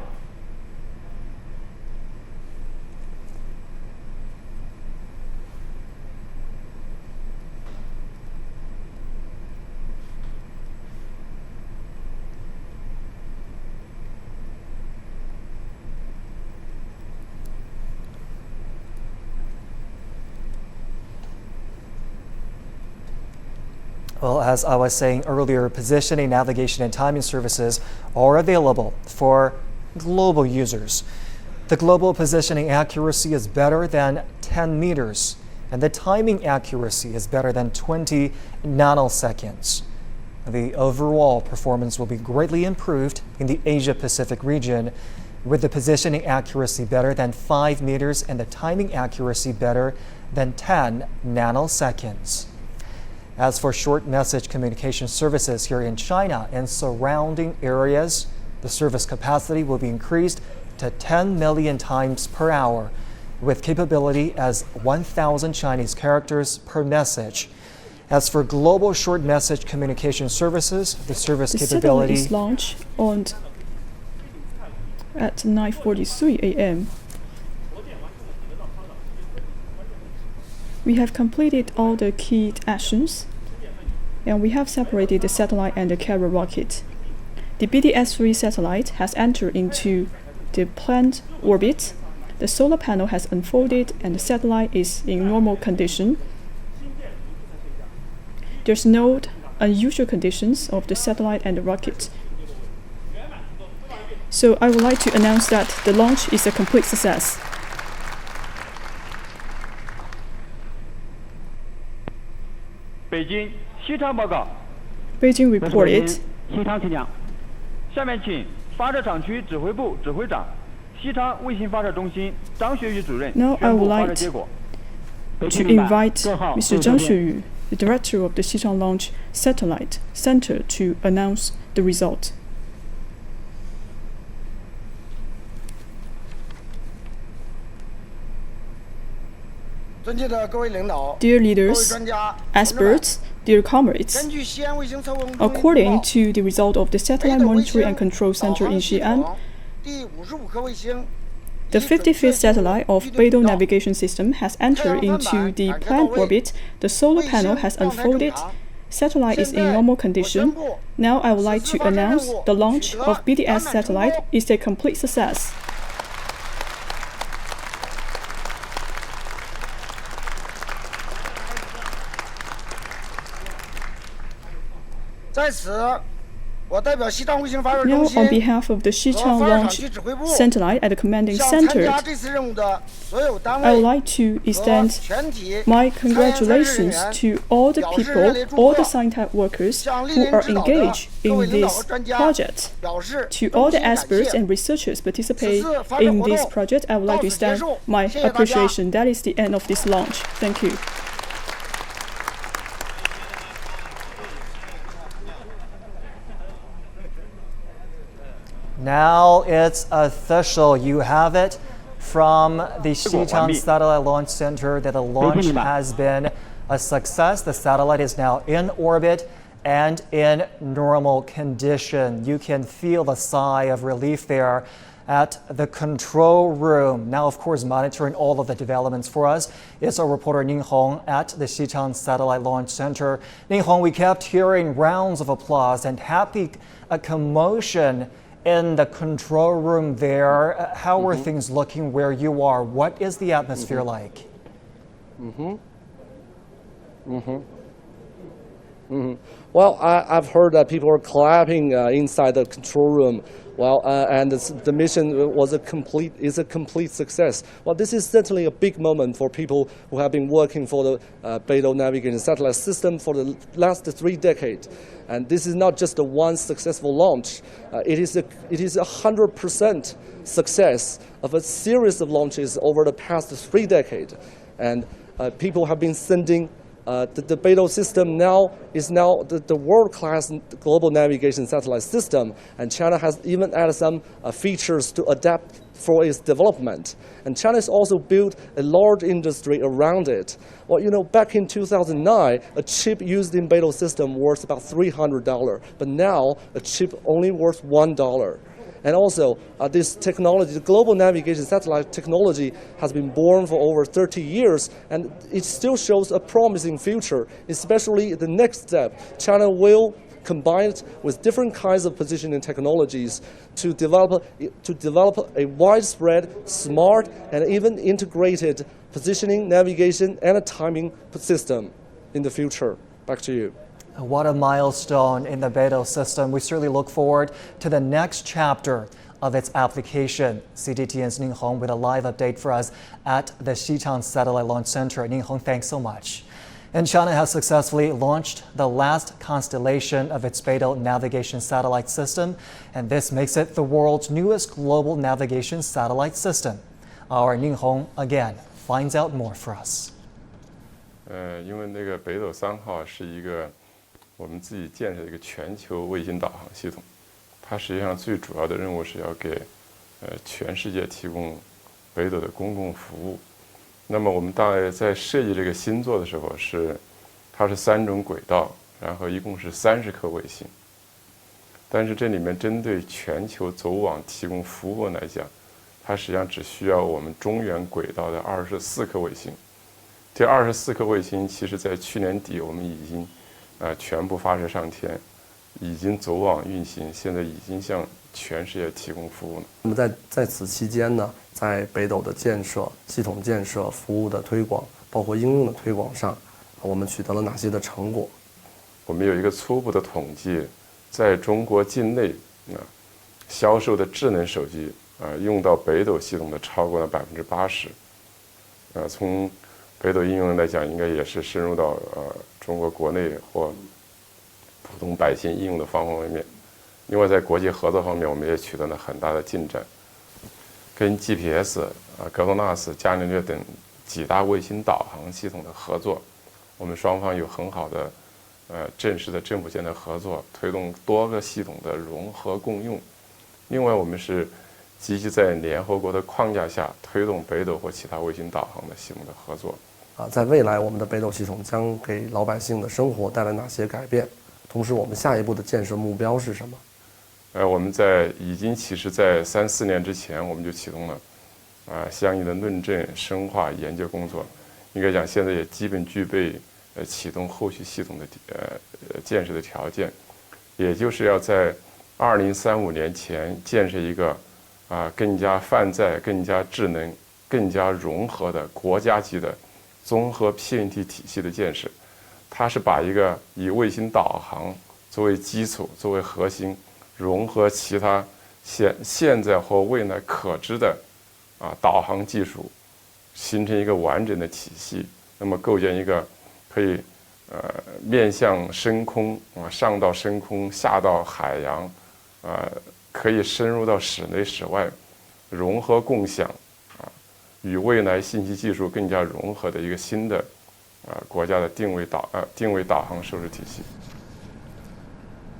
Well, as I was saying earlier, positioning, navigation, and timing services are available for global users. The global positioning accuracy is better than 10 meters, and the timing accuracy is better than 20 nanoseconds. The overall performance will be greatly improved in the Asia-Pacific region, with the positioning accuracy better than 5 meters and the timing accuracy better than 10 nanoseconds. As for short message communication services here in China and surrounding areas, the service capacity will be increased to 10 million times per hour, with capability as 1,000 Chinese characters per message. As for global short message communication services, the service capability is launched at 9:43 a.m. We have completed all the key actions, and we have separated the satellite and the carrier rocket. The BDS-3 satellite has entered into the planned orbit. The solar panel has unfolded, and the satellite is in normal condition. There's no unusual conditions of the satellite and the rocket. So I would like to announce that the launch is a complete success. 北京西昌报告。 Beijing reported. 西昌请讲。下面请发射场区指挥部指挥长、西昌卫星发射中心张学宇主任 Now I 宣布 would 发 like 射结果。 to invite Mr. Zhang Xueyu, the director of the Xichang Launch Satellite Center, to announce the result. Dear leaders, experts, dear comrades, according to the result of the Satellite Monitoring and Control Center in Xi'an, the 55th satellite of BeiDou Navigation System has entered into the planned orbit. The solar panel has unfolded. Satellite is in normal condition. Now I would like to announce the launch of BDS satellite is a complete success. Now, on behalf of the Xichang Launch Satellite at the Commanding Center, I would like to extend my congratulations to all the people, all the scientific workers who are engaged in this project. To all the experts and researchers participate in this project, I would like to extend my appreciation. That is the end of this launch. Thank you. Now it's official. You have it from the Xichang Satellite Launch Center that the launch has been a success. The satellite is now in orbit and in normal condition. You can feel the sigh of relief there at the control room. Now, of course, monitoring all of the developments for us is our reporter Ning Hong at the Xichang Satellite Launch Center. Ning Hong, we kept hearing rounds of applause and happy commotion in the control room there. How are things looking where you are? What is the atmosphere like? Well, I've heard that people are clapping inside the control room. Well, and the mission was a complete success. Well, this is certainly a big moment for people who have been working for the BeiDou Navigation Satellite System for the last 3 decades. And this is not just a one successful launch. It is 100% success of a series of launches over the past 3 decades. And people have been sending. The BeiDou system now is the world-class global navigation satellite system, and China has even added some features to adapt for its development. And China has also built a large industry around it. Well, you know, back in 2009, a chip used in BeiDou system worth about $300, but now a chip only worth $1. And also, this technology, the global navigation satellite technology, has been born for over 30 years, and it still shows a promising future, especially the next step. China will combine it with different kinds of positioning technologies to develop a widespread, smart, and even integrated positioning, navigation, and a timing system in the future. Back to you. What a milestone in the BeiDou system. We certainly look forward to the next chapter of its application. CGTN's Ning Hong with a live update for us at the Xichang Satellite Launch Center. Ning Hong, thanks so much. And China has successfully launched the last constellation of its BeiDou Navigation Satellite System, and this makes it the world's newest global navigation satellite system. Our Ning Hong again finds out more for us. 因为那个北斗3号是一个我们自己建设的一个全球卫星导航系统，它实际上最主要的任务是要给全世界提供北斗的公共服务。那么我们大概在设计这个新座的时候它是3种轨道，然后一共是30颗卫星。但是这里面针对全球走网提供服务来讲，它实际上只需要我们中原轨道的24颗卫星。这24颗卫星其实在去年底我们已经全部发射上天，已经走网运行，现在已经向全世界提供服务了。那么在此期间呢，在北斗的建设、系统建设、服务的推广，包括应用的推广上，我们取得了哪些的成果？我们有一个初步的统计，在中国境内销售的智能手机用到北斗系统的超过了80%。从北斗应用来讲，应该也是深入到中国国内或普通百姓应用的方方面面。另外，在国际合作方面，我们也取得了很大的进展。跟 GPS、GLONASS、伽利略等几大卫星导航系统的合作，我们双方有很好的正式的政府间的合作，推动多个系统的融合共用。另外，我们是积极在联合国的框架下推动北斗或其他卫星导航的系统的合作。在未来，我们的北斗系统将给老百姓的生活带来哪些改变？同时，我们下一步的建设目标是什么？我们其实在3、4年之前，我们就启动了相应的论证、深化研究工作。应该讲，现在也基本具备启动后续系统的建设的条件，也就是要在2035年前建设一个更加泛在、更加智能、更加融合的国家级的综合 PNT 体系的建设。它是把一个以卫星导航作为基础、作为核心，融合其他现在或未来可知的导航技术，形成一个完整的体系。那么构建一个可以面向深空上到深空，下到海洋可以深入到室内室外，融合共享与未来信息技术更加融合的一个新的国家的定位导航设置体系。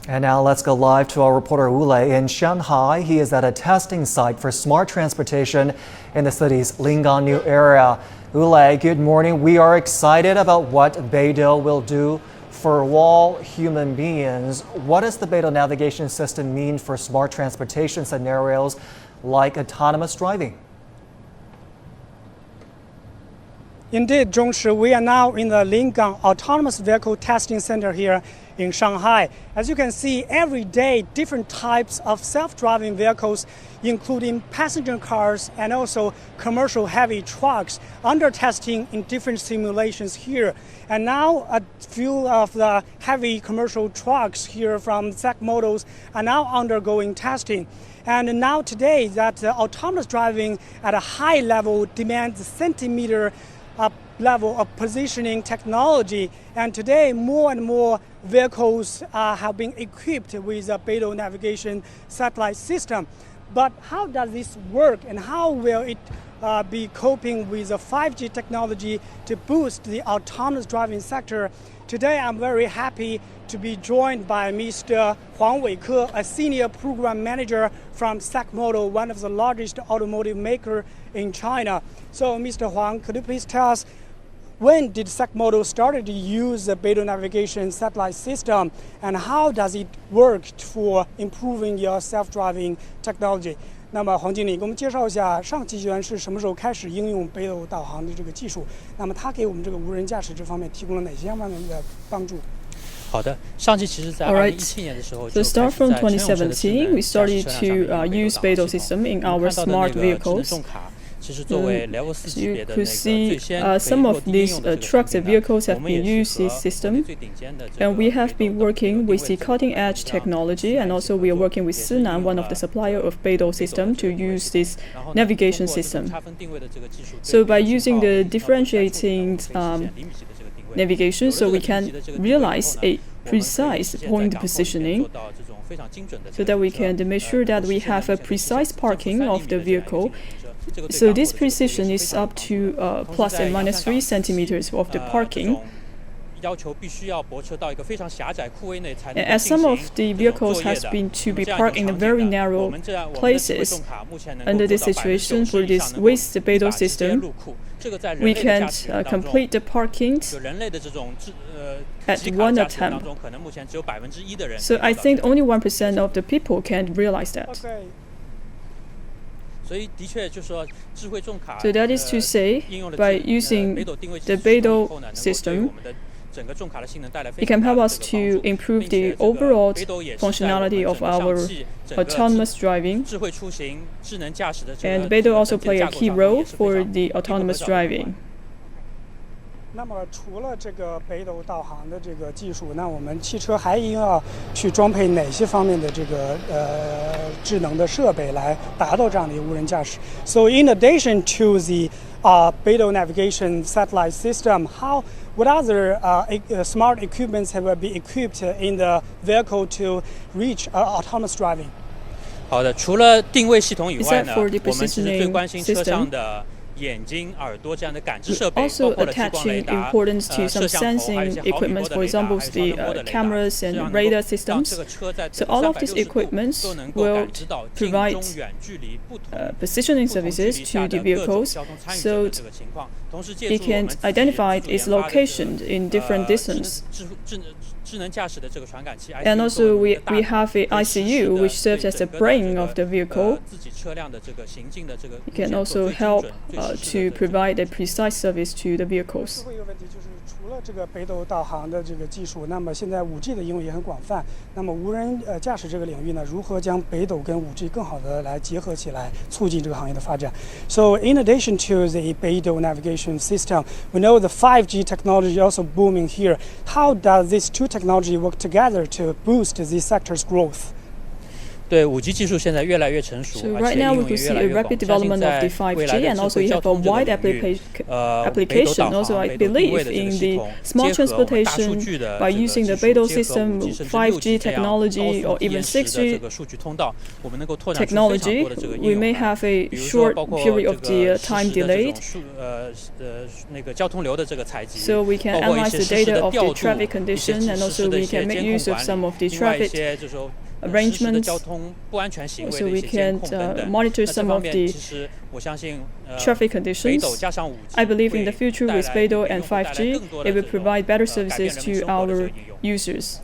And now let's go live to our reporter Wu Lei in Shanghai. He is at a testing site for smart transportation in the city's Lingang area. Wu Lei, good morning. We are excited about what BeiDou will do for all human beings. What does the BeiDou navigation system mean for smart transportation scenarios like autonomous driving? Indeed, Zhongshi, we are now in the Lingang Autonomous Vehicle Testing Center here in Shanghai. As you can see, every day different types of self-driving vehicles, including passenger cars and also commercial heavy trucks, under testing in different simulations here. And now a few of the heavy commercial trucks here from SAC models are now undergoing testing. And now today that autonomous driving at a high level demands centimeter level of positioning technology, and today more and more vehicles have been equipped with a BeiDou Navigation Satellite System. But how does this work, and how will it be coping with the 5G technology to boost the autonomous driving sector? Today I'm very happy to be joined by Mr. Huang Weike, a senior program manager from SAC Model, one of the largest automotive maker in China. So Mr. Huang, could you please tell us, when did SAC Model started to use the BeiDou Navigation Satellite System, and how does it work for improving your self-driving technology? 那么黄经理给我们介绍一下上汽集团是什么时候开始应用北斗导航的这个技术？那么它给我们这个无人驾驶这方面提供了哪些方面的帮助？好的，上汽其实在2017年的时候就 start from 2017, we started to use BeiDou system in our smart vehicles. You could see some of these trucks and vehicles have been used this system, and we have been working with the cutting-edge technology, and also we are working with Sichuan, one of the supplier of BeiDou system, to use this navigation system. So by using the differentiating navigation, so we can realize a precise point positioning, so that we can make sure that we have a precise parking of the vehicle. So this precision is up to plus and minus 3 centimeters of the parking. As some of the vehicles has been to be parked in very narrow places, under this situation, for this with the BeiDou system, we can complete the parking at one attempt. So I think only 1% of the people can realize that. So that is to say, by using the BeiDou system, it can help us to improve the overall functionality of our autonomous driving, and BeiDou also play a key role for the autonomous driving. 那么除了这个北斗导航的这个技术，那我们汽车还应要去装配哪些方面的这个智能的设备来达到这样的一个无人驾驶 ？So in addition to the BeiDou Navigation Satellite System, what other smart equipments have been equipped in the vehicle to reach autonomous driving? 好的，除了定位系统以外呢，我们其实最关心车上的 眼睛、耳朵这样的感知设备， also attaching importance to some sensing equipment, for example, the cameras and radar systems. So all of these equipments will provide positioning services to the vehicles, so it can identify its location in different distance. And also we have a ICU which serves as the brain of the vehicle. It can also help to provide a precise service to the vehicles. 除了这个北斗导航的这个技术，那么现在5G 的应用也很广泛。那么无人驾驶这个领域呢，如何将北斗跟5G 更好的来结合起来，促进这个行业的发展 ？So in addition to the BeiDou Navigation System, we know the 5G technology is also booming here. How does these two technology work together to boost this sector's growth? 对5G 技术现在越来越成熟， So right now we could see a rapid development of the 5G, and also you have a wide application. Also, I believe in the smart transportation by using the BeiDou system, 5G technology, or even 6G technology, we may have a short period of the time delayed. So we can analyze the data of the traffic condition, and also we can make use of some of the traffic arrangements, so we can monitor some of the traffic conditions. I believe in the future with BeiDou and 5G, it will provide better services to our users.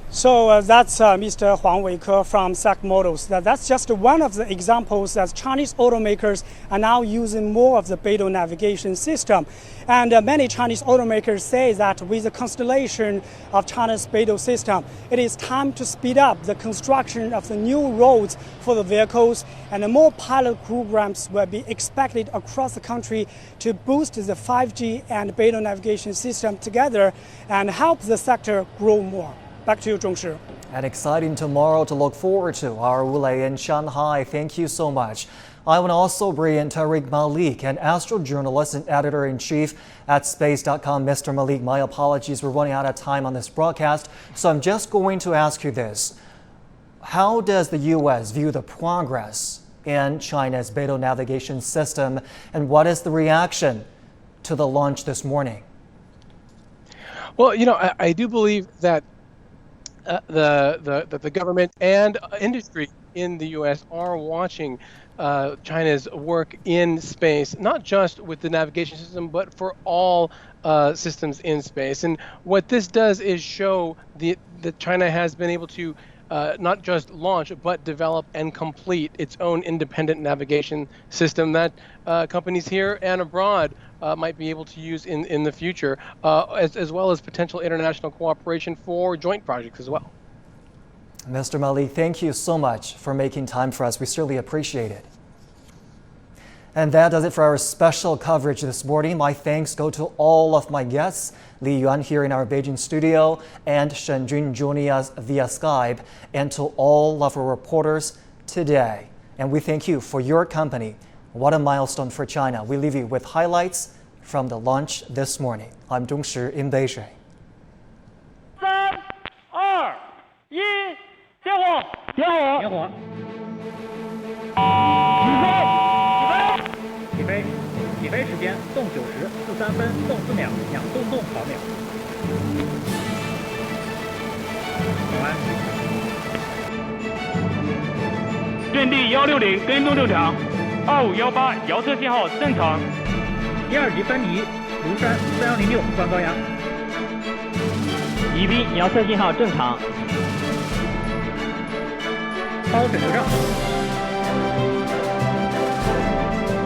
So that's Mr. Huang Weike from SAC Models. That's just one of the examples that Chinese automakers are now using more of the BeiDou Navigation System. And many Chinese automakers say that with the constellation of China's BeiDou system, it is time to speed up the construction of the new roads for the vehicles, and more pilot programs will be expected across the country to boost the 5G and BeiDou Navigation System together and help the sector grow more. Back to you, Zhongshi. An exciting tomorrow to look forward to. Our Wulei in Shanghai, thank you so much. I want to also bring in Tariq Malik, an astrojournalist and editor-in-chief at space.com. Mr. Malik, my apologies, we're running out of time on this broadcast, so I'm just going to ask you this. How does the U.S. view the progress in China's BeiDou Navigation System, and what is the reaction to the launch this morning? Well, I do believe that the government and industry in the U.S. are watching China's work in space, not just with the navigation system, but for all systems in space. And what this does is show that China has been able to not just launch, but develop and complete its own independent navigation system that companies here and abroad might be able to use in the future, as well as potential international cooperation for joint projects as well. Mr. Malik, thank you so much for making time for us. We certainly appreciate it. And that does it for our special coverage this morning. My thanks go to all of my guests, Li Yuan here in our Beijing studio, and Shen Jun joining us via Skype, and to all of our reporters today. And we thank you for your company. What a milestone for China. We leave you with highlights from the launch this morning. I'm Zhongshi in Beijing. 3、2、1，点火！点火！点火！起飞！起飞时间：动9时43分，动4秒，两动毫秒。保安。阵地160，跟踪正常。2518，遥测信号正常。第2级分离，庐山3106，关高压。宜宾遥测信号正常。包枕头上。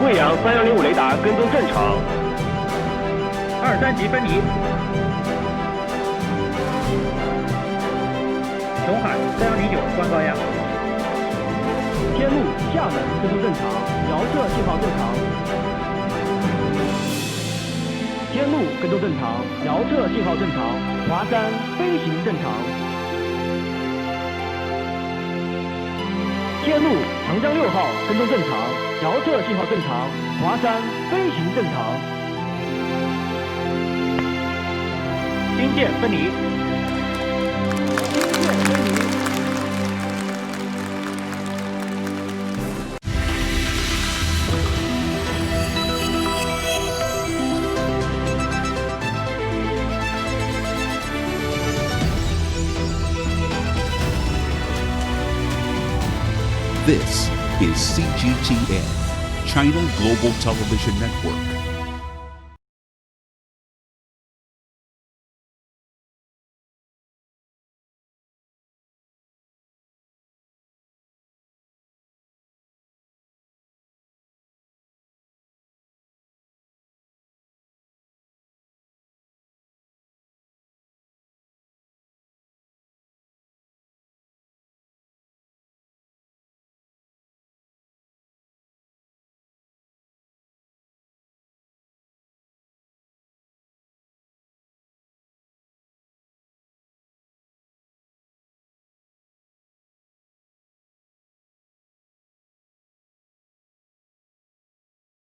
贵阳3105雷达跟踪正常。2、3级分离。琼海3109，关高压。天路厦门跟踪正常，遥测信号正常。天路跟踪正常，遥测信号正常。华山飞行正常。天路长江6号跟踪正常，遥测信号正常。华山飞行正常。星舰分离。This is CGTN, China Global Television Network.